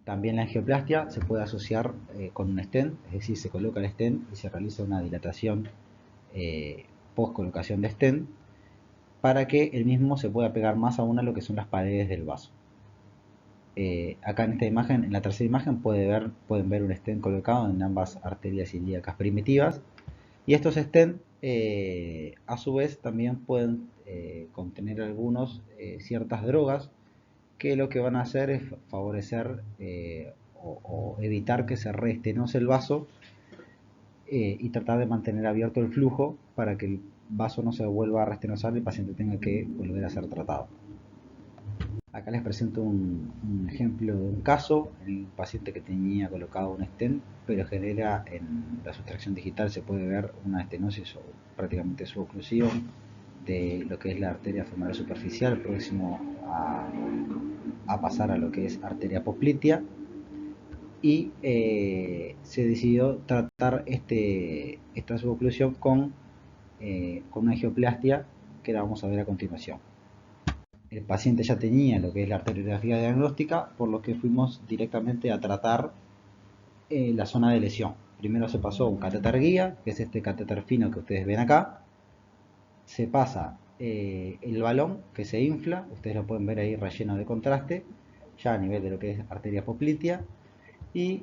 También la angioplastia se puede asociar con un stent, es decir, se coloca el stent y se realiza una dilatación post colocación de stent para que el mismo se pueda pegar más aún a lo que son las paredes del vaso. Acá en esta imagen, en la tercera imagen, pueden ver un stent colocado en ambas arterias ilíacas primitivas, y estos stent a su vez también pueden contener algunos ciertas drogas que lo que van a hacer es favorecer o evitar que se reestenose el vaso y tratar de mantener abierto el flujo para que el vaso no se vuelva a reestenosar y el paciente tenga que volver a ser tratado. Acá les presento un ejemplo de un caso: el paciente que tenía colocado un stent, pero genera en la sustracción digital, se puede ver una estenosis o prácticamente su oclusión de lo que es la arteria femoral superficial, próximo a pasar a lo que es arteria poplitea, y se decidió tratar esta suboclusión con una angioplastia, que la vamos a ver a continuación. El paciente ya tenía lo que es la arteriografía diagnóstica, por lo que fuimos directamente a tratar la zona de lesión. Primero se pasó un catéter guía, que es este catéter fino que ustedes ven acá. Se pasa el balón, que se infla, ustedes lo pueden ver ahí relleno de contraste, ya a nivel de lo que es arteria poplitea. Y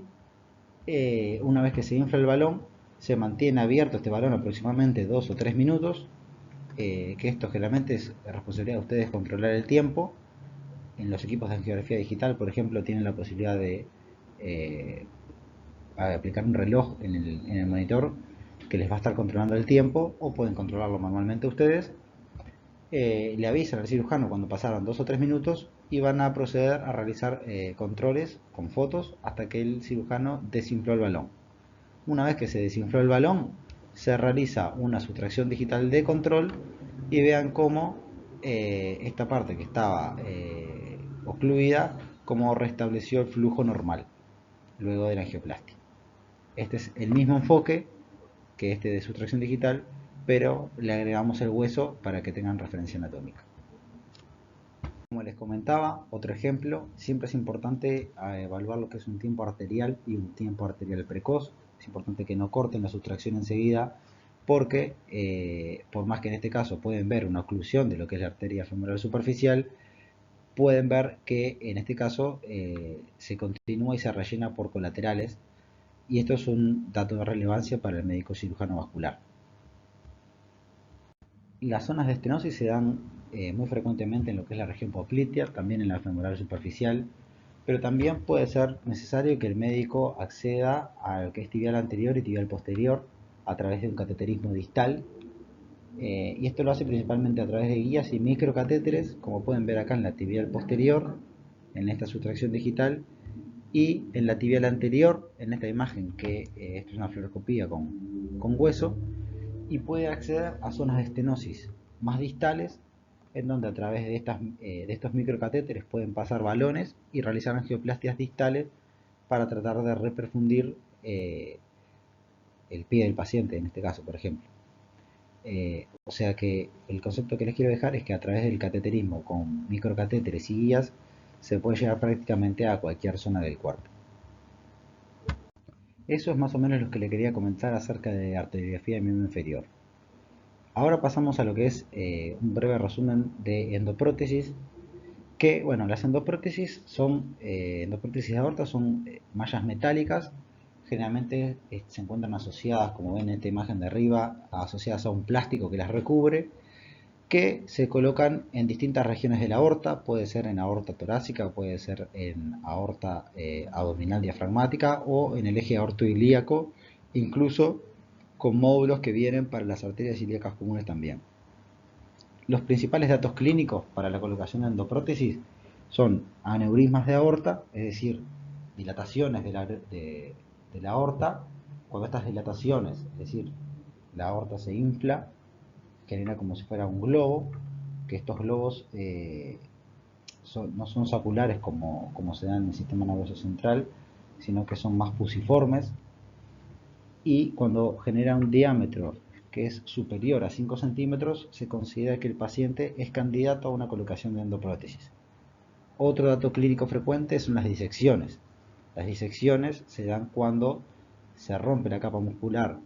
una vez que se infla el balón, se mantiene abierto este balón aproximadamente 2 o 3 minutos, que esto generalmente es responsabilidad de ustedes controlar el tiempo. En los equipos de angiografía digital, por ejemplo, tienen la posibilidad de aplicar un reloj en el monitor que les va a estar controlando el tiempo, o pueden controlarlo manualmente ustedes. Le avisan al cirujano cuando pasaron 2 o 3 minutos y van a proceder a realizar controles con fotos hasta que el cirujano desinfló el balón. Una vez que se desinfló el balón, se realiza una sustracción digital de control y vean cómo esta parte que estaba ocluida, cómo restableció el flujo normal luego de la angioplastia. Este es el mismo enfoque que este de sustracción digital, pero le agregamos el hueso para que tengan referencia anatómica. Como les comentaba, otro ejemplo: siempre es importante evaluar lo que es un tiempo arterial y un tiempo arterial precoz. Es importante que no corten la sustracción enseguida, porque por más que en este caso pueden ver una oclusión de lo que es la arteria femoral superficial, pueden ver que en este caso se continúa y se rellena por colaterales, y esto es un dato de relevancia para el médico cirujano vascular. Las zonas de estenosis se dan muy frecuentemente en lo que es la región poplitea, también en la femoral superficial, pero también puede ser necesario que el médico acceda a lo que es tibial anterior y tibial posterior a través de un cateterismo distal, y esto lo hace principalmente a través de guías y microcatéteres, como pueden ver acá en la tibial posterior, en esta sustracción digital, y en la tibial anterior, en esta imagen, que esto es una fluoroscopía con hueso, y puede acceder a zonas de estenosis más distales, en donde a través de estos microcatéteres pueden pasar balones y realizar angioplastias distales para tratar de reperfundir el pie del paciente, en este caso, por ejemplo. O sea que el concepto que les quiero dejar es que a través del cateterismo con microcatéteres y guías se puede llegar prácticamente a cualquier zona del cuerpo. Eso es más o menos lo que le quería comentar acerca de arteriografía del miembro inferior. Ahora pasamos a lo que es un breve resumen de endoprótesis, que bueno, las endoprótesis endoprótesis de aorta son mallas metálicas, generalmente se encuentran asociadas, como ven en esta imagen de arriba, asociadas a un plástico que las recubre, que se colocan en distintas regiones de la aorta. Puede ser en aorta torácica, puede ser en aorta abdominal diafragmática o en el eje aortoilíaco, incluso con módulos que vienen para las arterias ilíacas comunes también. Los principales datos clínicos para la colocación de endoprótesis son aneurismas de aorta, es decir, dilataciones de la aorta. Cuando estas dilataciones, es decir, la aorta se infla, genera como si fuera un globo, que estos globos no son saculares como se dan en el sistema nervioso central, sino que son más fusiformes, y cuando genera un diámetro que es superior a 5 centímetros, se considera que el paciente es candidato a una colocación de endoprótesis. Otro dato clínico frecuente son las disecciones. Las disecciones se dan cuando se rompe la capa muscular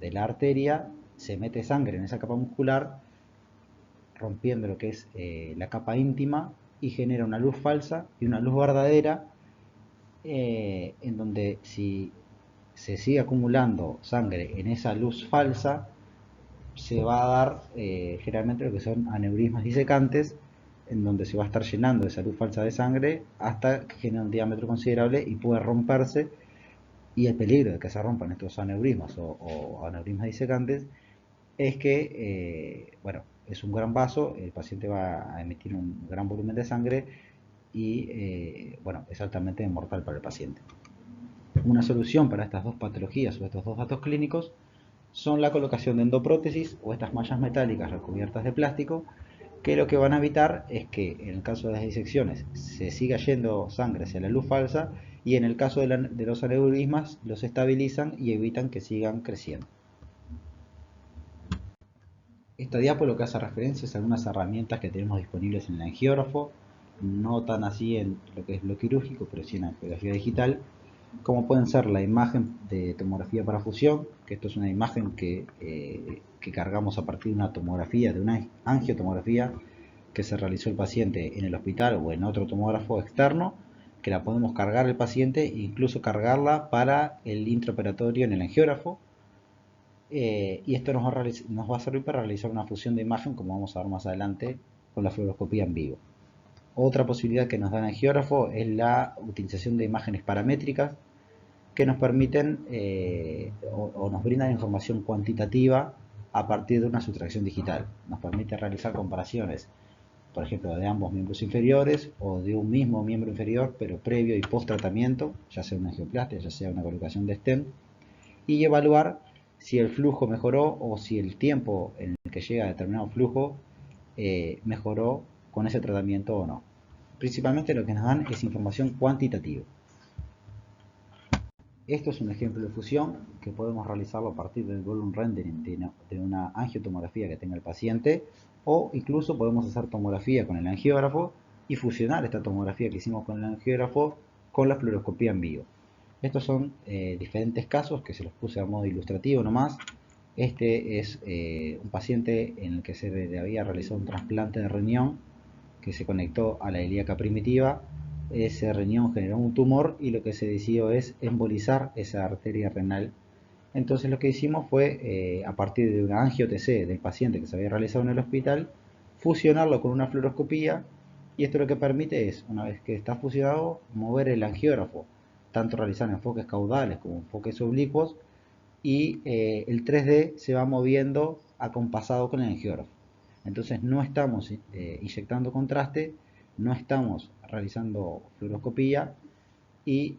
de la arteria, se mete sangre en esa capa muscular, rompiendo lo que es la capa íntima, y genera una luz falsa y una luz verdadera, en donde si se sigue acumulando sangre en esa luz falsa, se va a dar generalmente lo que son aneurismas disecantes, en donde se va a estar llenando esa luz falsa de sangre hasta que genera un diámetro considerable y puede romperse. Y el peligro de que se rompan estos aneurismas o aneurismas disecantes es que, bueno, es un gran vaso, el paciente va a emitir un gran volumen de sangre y, bueno, es altamente mortal para el paciente. Una solución para estas dos patologías o estos dos datos clínicos son la colocación de endoprótesis o estas mallas metálicas recubiertas de plástico, que lo que van a evitar es que en el caso de las disecciones se siga yendo sangre hacia la luz falsa, y en el caso de los aneurismas los estabilizan y evitan que sigan creciendo. Esta diapo lo que hace referencia es a algunas herramientas que tenemos disponibles en el angiógrafo, no tan así en lo que es lo quirúrgico, pero sí en la angiografía digital, como pueden ser la imagen de tomografía para fusión, que esto es una imagen que cargamos a partir de una tomografía, de una angiotomografía que se realizó el paciente en el hospital o en otro tomógrafo externo, que la podemos cargar el paciente e incluso cargarla para el intraoperatorio en el angiógrafo. Y esto nos va a servir para realizar una fusión de imagen, como vamos a ver más adelante con la fluoroscopía en vivo. Otra posibilidad que nos da el angiógrafo es la utilización de imágenes paramétricas, que nos permiten o nos brindan información cuantitativa a partir de una sustracción digital. Nos permite realizar comparaciones, por ejemplo, de ambos miembros inferiores o de un mismo miembro inferior, pero previo y post tratamiento, ya sea una angioplastia, ya sea una colocación de stent, y evaluar si el flujo mejoró o si el tiempo en el que llega a determinado flujo mejoró con ese tratamiento o no. Principalmente lo que nos dan es información cuantitativa. Esto es un ejemplo de fusión que podemos realizarlo a partir del volume rendering de una angiotomografía que tenga el paciente, o incluso podemos hacer tomografía con el angiógrafo y fusionar esta tomografía que hicimos con el angiógrafo con la fluoroscopía en vivo. Estos son diferentes casos que se los puse a modo ilustrativo nomás. Este es un paciente en el que se le había realizado un trasplante de riñón que se conectó a la ilíaca primitiva. Ese riñón generó un tumor y lo que se decidió es embolizar esa arteria renal. Entonces lo que hicimos fue, a partir de una angio-TC del paciente que se había realizado en el hospital, fusionarlo con una fluoroscopía, y esto lo que permite es, una vez que está fusionado, mover el angiógrafo, tanto realizar enfoques caudales como enfoques oblicuos, y el 3D se va moviendo acompasado con el angiógrafo. Entonces no estamos inyectando contraste, no estamos realizando fluoroscopía, y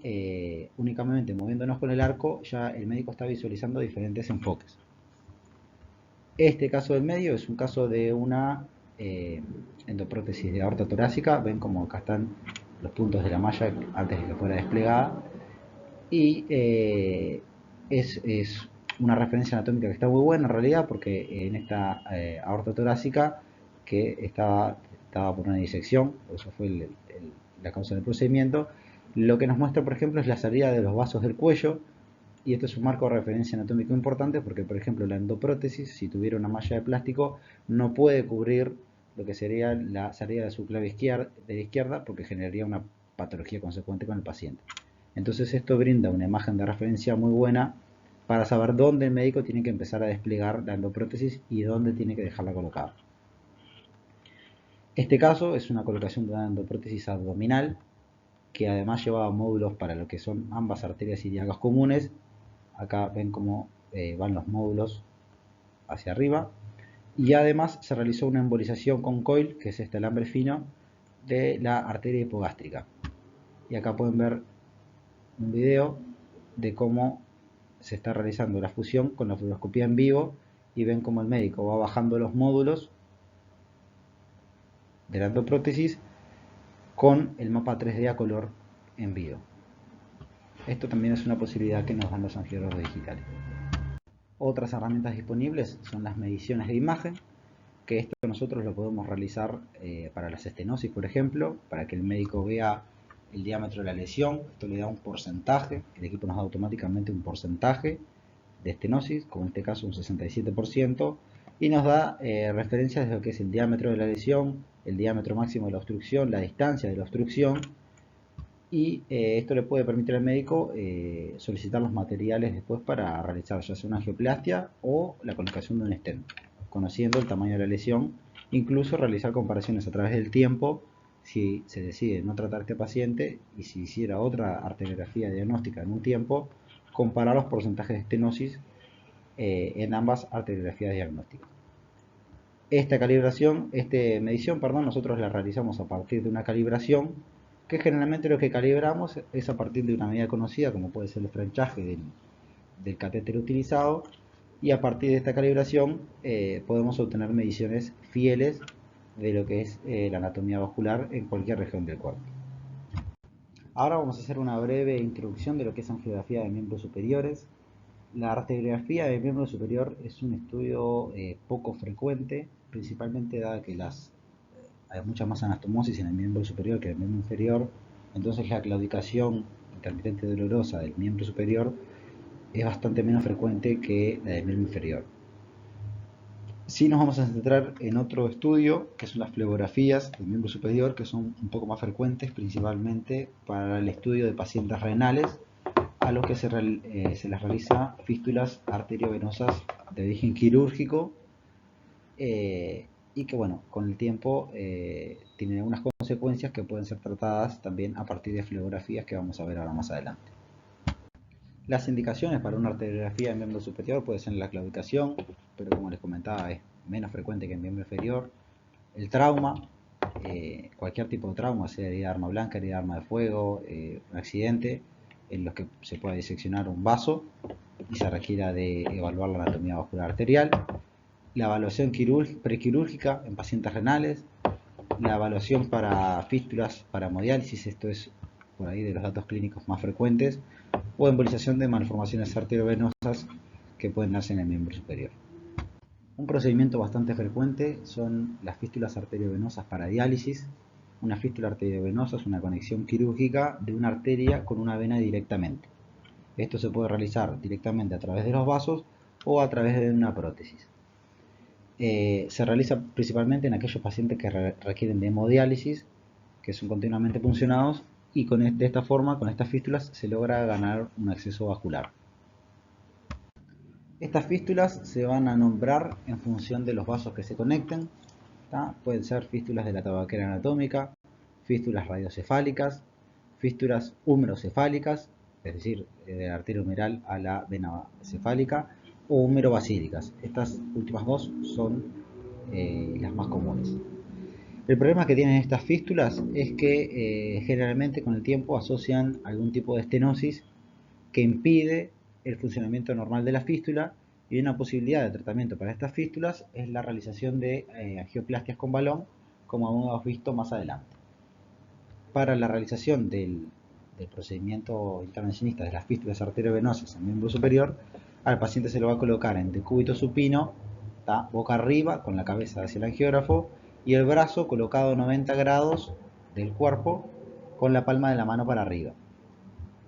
únicamente moviéndonos con el arco ya el médico está visualizando diferentes enfoques. Este caso del medio es un caso de una endoprótesis de aorta torácica. Ven como acá están los puntos de la malla antes de que fuera desplegada, y es una referencia anatómica que está muy buena en realidad, porque en esta aorta torácica que estaba por una disección, eso fue la causa del procedimiento, lo que nos muestra, por ejemplo, es la salida de los vasos del cuello, y esto es un marco de referencia anatómico importante porque, por ejemplo, la endoprótesis, si tuviera una malla de plástico, no puede cubrir lo que sería la salida de su clave de la izquierda, porque generaría una patología consecuente con el paciente. Entonces esto brinda una imagen de referencia muy buena para saber dónde el médico tiene que empezar a desplegar la endoprótesis y dónde tiene que dejarla colocada. Este caso es una colocación de una endoprótesis abdominal que además llevaba módulos para lo que son ambas arterias ilíacas comunes. Acá ven cómo van los módulos hacia arriba. Y además se realizó una embolización con coil, que es este alambre fino, de la arteria hipogástrica. Y acá pueden ver un video de cómo se está realizando la fusión con la fluoroscopía en vivo, y ven cómo el médico va bajando los módulos de la endoprótesis con el mapa 3D a color en vivo. Esto también es una posibilidad que nos dan los angiógrafos digitales. Otras herramientas disponibles son las mediciones de imagen, que esto nosotros lo podemos realizar para las estenosis, por ejemplo, para que el médico vea el diámetro de la lesión. Esto le da un porcentaje, el equipo nos da automáticamente un porcentaje de estenosis, como en este caso un 67%, y nos da referencias de lo que es el diámetro de la lesión, el diámetro máximo de la obstrucción, la distancia de la obstrucción, y esto le puede permitir al médico solicitar los materiales después para realizar ya sea una angioplastia o la colocación de un stent, conociendo el tamaño de la lesión, incluso realizar comparaciones a través del tiempo si se decide no tratar a este paciente, y si hiciera otra arteriografía diagnóstica en un tiempo, comparar los porcentajes de estenosis en ambas arteriografías diagnósticas. Esta medición, nosotros la realizamos a partir de una calibración, que generalmente lo que calibramos es a partir de una medida conocida, como puede ser el franchaje del catéter utilizado, y a partir de esta calibración podemos obtener mediciones fieles de lo que es la anatomía vascular en cualquier región del cuerpo. Ahora vamos a hacer una breve introducción de lo que es angiografía de miembros superiores. La arteriografía del miembro superior es un estudio poco frecuente, principalmente dado que hay mucha más anastomosis en el miembro superior que en el miembro inferior. Entonces la claudicación intermitente dolorosa del miembro superior es bastante menos frecuente que la del miembro inferior. Sí nos vamos a centrar en otro estudio, que son las flebografías del miembro superior, que son un poco más frecuentes, principalmente para el estudio de pacientes renales, a los que se les realiza fístulas arteriovenosas de origen quirúrgico, y que bueno, con el tiempo tienen algunas consecuencias que pueden ser tratadas también a partir de flebografías que vamos a ver ahora más adelante. Las indicaciones para una arteriografía en miembro superior puede ser la claudicación, pero como les comentaba es menos frecuente que en miembro inferior. El trauma, cualquier tipo de trauma, sea herida de arma blanca, herida de arma de fuego, un accidente en los que se pueda diseccionar un vaso y se requiera de evaluar la anatomía vascular arterial. La evaluación prequirúrgica en pacientes renales, la evaluación para fístulas para hemodiálisis, esto es por ahí de los datos clínicos más frecuentes, o embolización de malformaciones arteriovenosas que pueden darse en el miembro superior. Un procedimiento bastante frecuente son las fístulas arteriovenosas para diálisis. Una fístula arteriovenosa es una conexión quirúrgica de una arteria con una vena directamente. Esto se puede realizar directamente a través de los vasos o a través de una prótesis. Se realiza principalmente en aquellos pacientes que requieren de hemodiálisis, que son continuamente puncionados, y de esta forma, con estas fístulas, se logra ganar un acceso vascular. Estas fístulas se van a nombrar en función de los vasos que se conecten. Pueden ser fístulas de la tabaquera anatómica, fístulas radiocefálicas, fístulas húmerocefálicas, es decir, de la arteria humeral a la vena cefálica, o humerobasílicas. Estas últimas dos son las más comunes. El problema que tienen estas fístulas es que generalmente con el tiempo asocian algún tipo de estenosis que impide el funcionamiento normal de la fístula, y una posibilidad de tratamiento para estas fístulas es la realización de angioplastias con balón, como hemos visto más adelante. Para la realización del procedimiento intervencionista de las fístulas arteriovenosas en el miembro superior, al paciente se lo va a colocar en decúbito supino, boca arriba, con la cabeza hacia el angiógrafo, y el brazo colocado a 90 grados del cuerpo con la palma de la mano para arriba.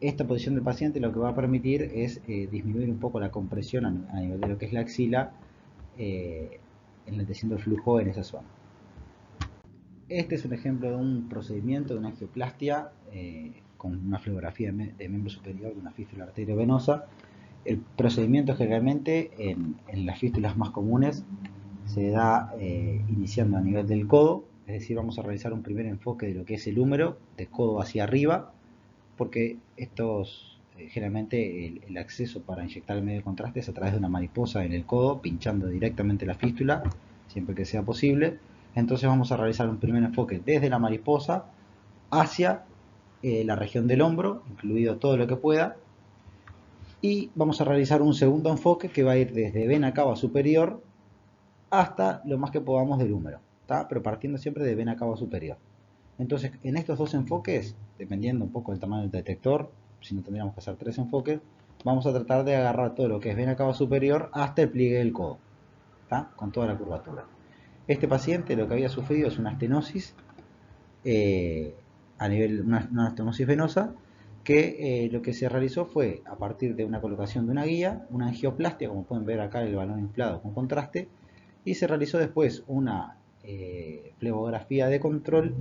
Esta posición del paciente lo que va a permitir es disminuir un poco la compresión a nivel de lo que es la axila, enlenteciendo el flujo en esa zona. Este es un ejemplo de un procedimiento de una angioplastia con una flebografía de miembro superior de una fístula arteriovenosa. El procedimiento generalmente en las fístulas más comunes se da iniciando a nivel del codo, es decir, vamos a realizar un primer enfoque de lo que es el húmero, de codo hacia arriba, porque estos generalmente el acceso para inyectar el medio de contraste es a través de una mariposa en el codo, pinchando directamente la fístula, siempre que sea posible. Entonces vamos a realizar un primer enfoque desde la mariposa hacia la región del hombro, incluido todo lo que pueda, y vamos a realizar un segundo enfoque que va a ir desde vena cava superior hasta lo más que podamos del húmero, ¿tá? Pero partiendo siempre de vena cava superior. Entonces, en estos dos enfoques, dependiendo un poco del tamaño del detector, si no tendríamos que hacer 3 enfoques, vamos a tratar de agarrar todo lo que es vena cava superior hasta el pliegue del codo, ¿tá? Con toda la curvatura. Este paciente lo que había sufrido es una estenosis, a nivel, una estenosis venosa, que lo que se realizó fue, a partir de una colocación de una guía, una angioplastia, como pueden ver acá el balón inflado con contraste, y se realizó después una flebografía de control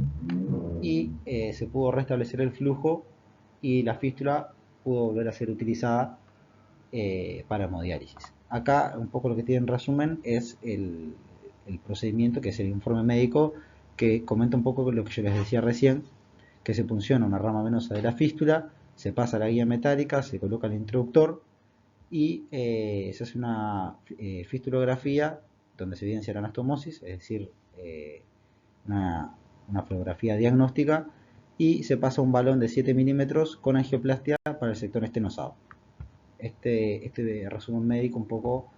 y se pudo restablecer el flujo y la fístula pudo volver a ser utilizada para hemodiálisis. Acá un poco lo que tiene en resumen es el procedimiento, que es el informe médico, que comenta un poco lo que yo les decía recién, que se punciona una rama venosa de la fístula, se pasa a la guía metálica, se coloca el introductor y se hace una fistulografía donde se evidencia la anastomosis, es decir, una, una flebografía diagnóstica, y se pasa un balón de 7 milímetros con angioplastia para el sector estenosado. Este resumen médico un poco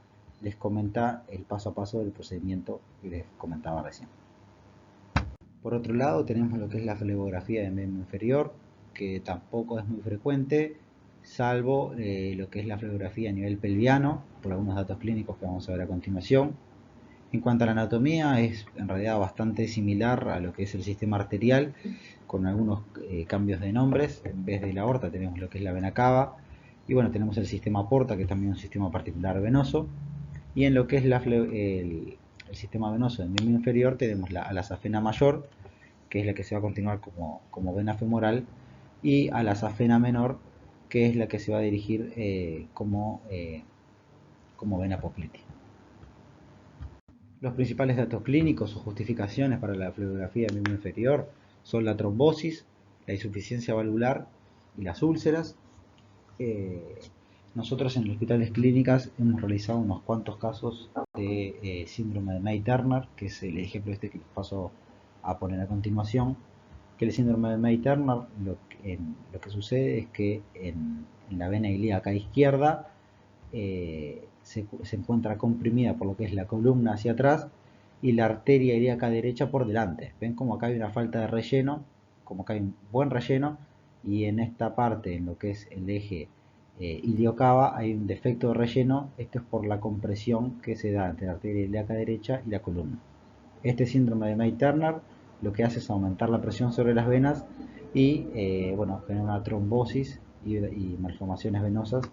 les comenta el paso a paso del procedimiento que les comentaba recién. Por otro lado tenemos lo que es la flebografía de miembro inferior, que tampoco es muy frecuente, salvo lo que es la flebografía a nivel pelviano, por algunos datos clínicos que vamos a ver a continuación. En cuanto a la anatomía, es en realidad bastante similar a lo que es el sistema arterial, con algunos cambios de nombres. En vez de la aorta tenemos lo que es la vena cava, y bueno, tenemos el sistema porta, que es también un sistema particular venoso, y en lo que es el sistema venoso del miembro inferior tenemos a la safena mayor, que es la que se va a continuar como vena femoral, y a la safena menor, que es la que se va a dirigir como vena poplitea. Los principales datos clínicos o justificaciones para la flebografía del miembro inferior son la trombosis, la insuficiencia valvular y las úlceras. Nosotros en los hospitales clínicas hemos realizado unos cuantos casos de síndrome de May-Turner, que es el ejemplo este que les paso a poner a continuación. Que el síndrome de May-Turner, lo que sucede es que en la vena ilíaca izquierda se encuentra comprimida por lo que es la columna hacia atrás y la arteria ilíaca derecha por delante. Ven como acá hay una falta de relleno, como acá hay un buen relleno, y en esta parte, en lo que es el eje iliocava, hay un defecto de relleno. Esto es por la compresión que se da entre la arteria ilíaca derecha y la columna. Este síndrome de May-Turner lo que hace es aumentar la presión sobre las venas y bueno, genera una trombosis y malformaciones venosas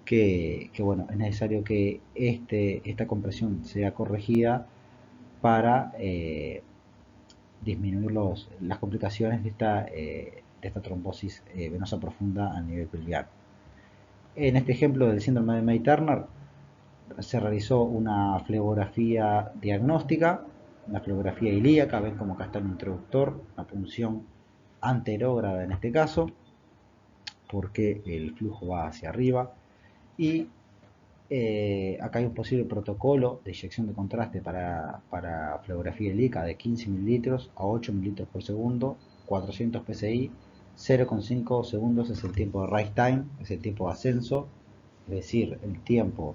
que bueno, es necesario que esta compresión sea corregida para disminuir las complicaciones de esta trombosis venosa profunda a nivel pelviano. En este ejemplo del síndrome de May-Turner se realizó una flebografía diagnóstica, una flebografía ilíaca. Ven como acá está el introductor, una punción anterógrada en este caso, porque el flujo va hacia arriba, y acá hay un posible protocolo de inyección de contraste para flebografía ilíaca de 15 mililitros a 8 mililitros por segundo, 400 psi, 0,5 segundos es el tiempo de rise time, es el tiempo de ascenso, es decir, el tiempo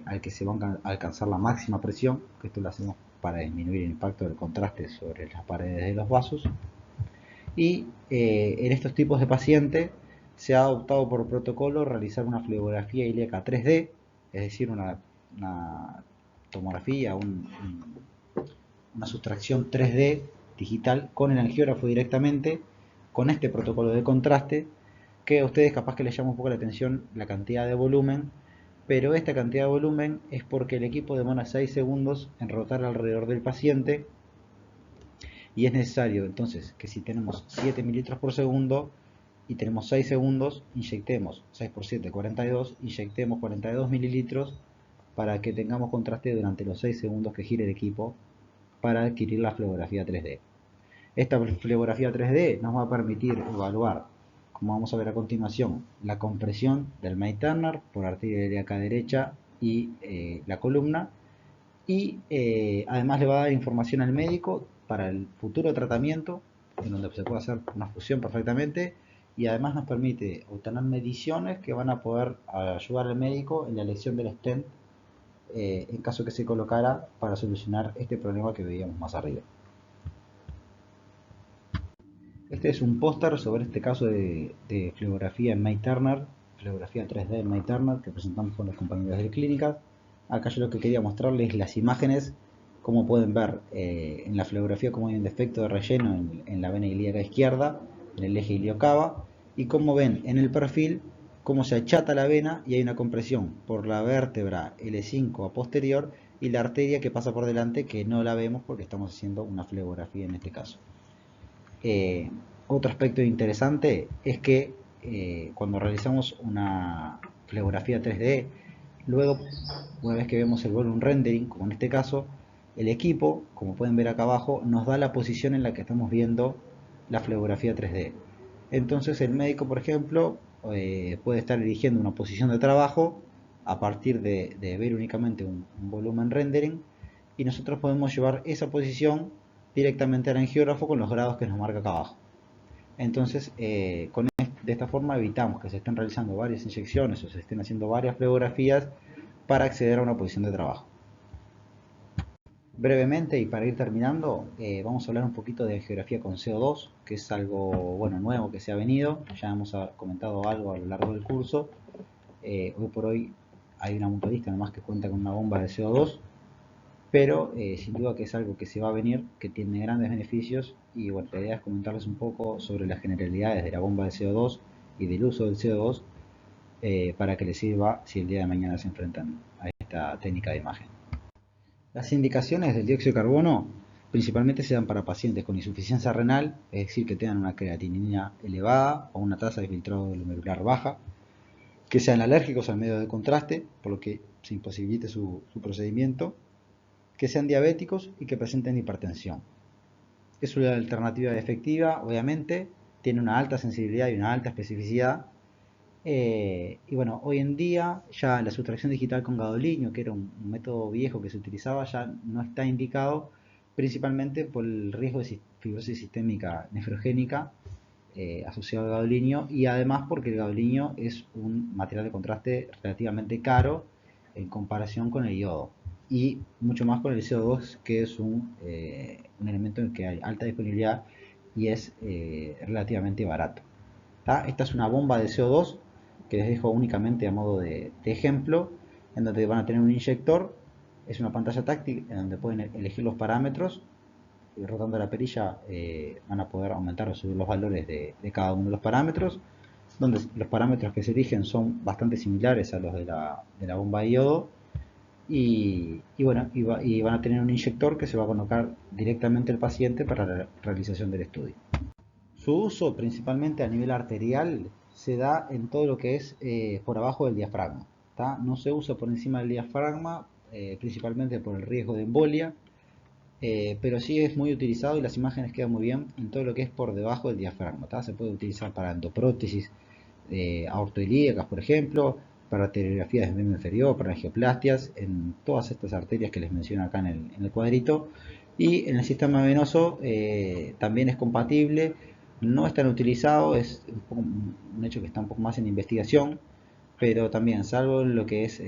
al que se va a alcanzar la máxima presión, que esto lo hacemos para disminuir el impacto del contraste sobre las paredes de los vasos. Y en estos tipos de pacientes se ha adoptado por protocolo realizar una flebografía ilíaca 3D, es decir, una tomografía, una sustracción 3D digital con el angiógrafo directamente, con este protocolo de contraste, que a ustedes capaz que les llama un poco la atención la cantidad de volumen, pero esta cantidad de volumen es porque el equipo demora 6 segundos en rotar alrededor del paciente, y es necesario entonces que si tenemos 7 mililitros por segundo y tenemos 6 segundos, inyectemos 6 por 7, 42, inyectemos 42 mililitros para que tengamos contraste durante los 6 segundos que gire el equipo para adquirir la flebografía 3D. Esta flebografía 3D nos va a permitir evaluar como vamos a ver a continuación, la compresión del May-Turner por arteria ilíaca derecha y la columna, y además le va a dar información al médico para el futuro tratamiento, en donde se puede hacer una fusión perfectamente, y además nos permite obtener mediciones que van a poder ayudar al médico en la elección del stent en caso que se colocara para solucionar este problema que veíamos más arriba. Este es un póster sobre este caso de fluorografía en May-Turner, fluorografía 3D en May-Turner que presentamos con los compañeros de clínica. Acá yo lo que quería mostrarles las imágenes, como pueden ver en la fluorografía como hay un defecto de relleno en la vena ilíaca izquierda, en el eje iliocava, y como ven en el perfil cómo se achata la vena y hay una compresión por la vértebra L5 a posterior y la arteria que pasa por delante que no la vemos porque estamos haciendo una fluorografía en este caso. Otro aspecto interesante es que cuando realizamos una fluorografía 3D, luego, una vez que vemos el volume rendering, como en este caso, el equipo, como pueden ver acá abajo, nos da la posición en la que estamos viendo la fluorografía 3D. Entonces el médico, por ejemplo, puede estar eligiendo una posición de trabajo a partir de ver únicamente un volumen rendering, y nosotros podemos llevar esa posición directamente al angiógrafo con los grados que nos marca acá abajo. Entonces, de esta forma evitamos que se estén realizando varias inyecciones o se estén haciendo varias fluorografías para acceder a una posición de trabajo. Brevemente, y para ir terminando, vamos a hablar un poquito de angiografía con CO2, que es algo nuevo que se ha venido. Ya hemos comentado algo a lo largo del curso. Hoy por hoy hay una mutualista nomás que cuenta con una bomba de CO2, pero sin duda que es algo que se va a venir, que tiene grandes beneficios, y bueno, la idea es comentarles un poco sobre las generalidades de la bomba de CO2 y del uso del CO2 para que les sirva si el día de mañana se enfrentan a esta técnica de imagen. Las indicaciones del dióxido de carbono principalmente se dan para pacientes con insuficiencia renal, es decir, que tengan una creatinina elevada o una tasa de filtrado glomerular baja, que sean alérgicos al medio de contraste, por lo que se imposibilite su procedimiento, que sean diabéticos y que presenten hipertensión. Es una alternativa efectiva, obviamente, tiene una alta sensibilidad y una alta especificidad. Y bueno, hoy en día ya la sustracción digital con gadolinio, que era un método viejo que se utilizaba, ya no está indicado, principalmente por el riesgo de fibrosis sistémica nefrogénica asociado al gadolinio, y además porque el gadolinio es un material de contraste relativamente caro en comparación con el yodo, y mucho más con el CO2, que es un elemento en el que hay alta disponibilidad y es relativamente barato. Esta es una bomba de CO2 que les dejo únicamente a modo de ejemplo, en donde van a tener un inyector, es una pantalla táctil en donde pueden elegir los parámetros, y rotando la perilla van a poder aumentar o subir los valores de cada uno de los parámetros, donde los parámetros que se eligen son bastante similares a los de la bomba de yodo, y van a tener un inyector que se va a colocar directamente al paciente para la realización del estudio. Su uso principalmente a nivel arterial se da en todo lo que es por abajo del diafragma. No se usa por encima del diafragma, principalmente por el riesgo de embolia, pero sí es muy utilizado y las imágenes quedan muy bien en todo lo que es por debajo del diafragma. Se puede utilizar para endoprótesis aortoilíacas, por ejemplo, para arteriografías del miembro inferior, para angioplastias, en todas estas arterias que les menciono acá en el cuadrito. Y en el sistema venoso también es compatible, no es tan utilizado, es un hecho que está un poco más en investigación, pero también, salvo en lo que es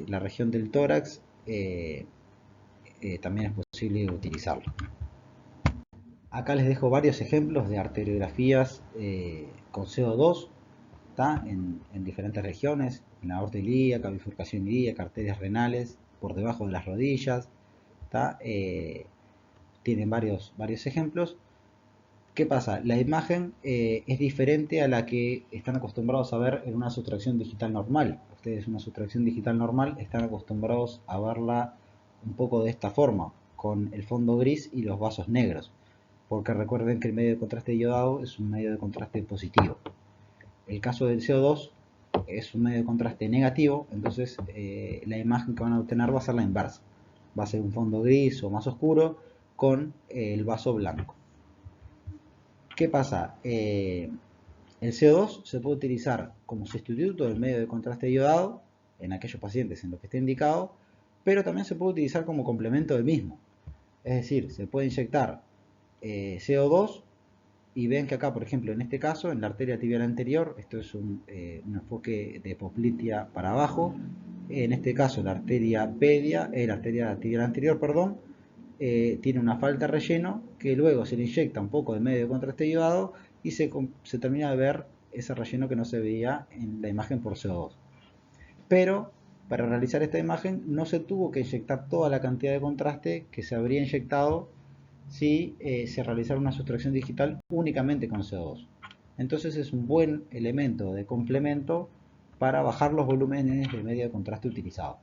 la región del tórax, también es posible utilizarlo. Acá les dejo varios ejemplos de arteriografías con CO2, en diferentes regiones, en la aorta ilíaca, bifurcación ilíaca, arterias renales, por debajo de las rodillas. Tienen varios ejemplos. ¿Qué pasa? La imagen es diferente a la que están acostumbrados a ver en una sustracción digital normal. Ustedes, una sustracción digital normal, están acostumbrados a verla un poco de esta forma, con el fondo gris y los vasos negros, porque recuerden que el medio de contraste iodado es un medio de contraste positivo. El caso del CO2 es un medio de contraste negativo, entonces la imagen que van a obtener va a ser la inversa. Va a ser un fondo gris o más oscuro con el vaso blanco. ¿Qué pasa? En El CO2 se puede utilizar como sustituto del medio de contraste iodado en aquellos pacientes en los que esté indicado, pero también se puede utilizar como complemento del mismo. Es decir, se puede inyectar CO2 y ven que acá, por ejemplo, en este caso, en la arteria tibial anterior, esto es un enfoque de poplitea para abajo, en este caso la arteria la arteria tibial anterior, perdón, tiene una falta de relleno que luego se le inyecta un poco de medio de contraste iodado y se termina de ver ese relleno que no se veía en la imagen por CO2. Pero para realizar esta imagen no se tuvo que inyectar toda la cantidad de contraste que se habría inyectado si se realizara una sustracción digital únicamente con CO2. Entonces es un buen elemento de complemento para bajar los volúmenes de medio de contraste utilizado.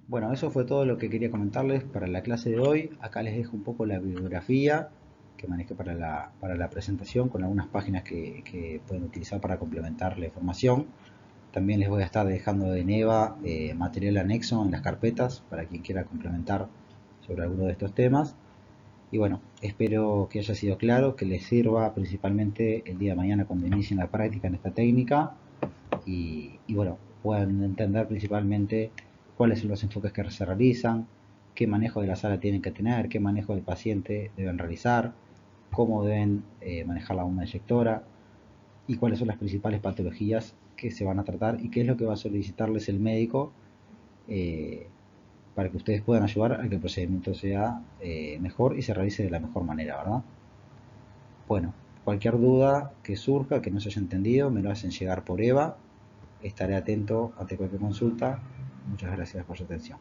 Bueno, eso fue todo lo que quería comentarles para la clase de hoy. Acá les dejo un poco la bibliografía que manejé para la presentación con algunas páginas que pueden utilizar para complementar la información. También les voy a estar dejando de Neva material anexo en las carpetas para quien quiera complementar sobre alguno de estos temas. Y bueno, espero que haya sido claro, que les sirva principalmente el día de mañana cuando inicien la práctica en esta técnica y bueno, puedan entender principalmente cuáles son los enfoques que se realizan, qué manejo de la sala tienen que tener, qué manejo del paciente deben realizar, cómo deben manejar la bomba inyectora y cuáles son las principales patologías que se van a tratar y qué es lo que va a solicitarles el médico para que ustedes puedan ayudar a que el procedimiento sea mejor y se realice de la mejor manera, ¿verdad? Bueno, cualquier duda que surja, que no se haya entendido, me lo hacen llegar por Eva. Estaré atento ante cualquier consulta. Muchas gracias por su atención.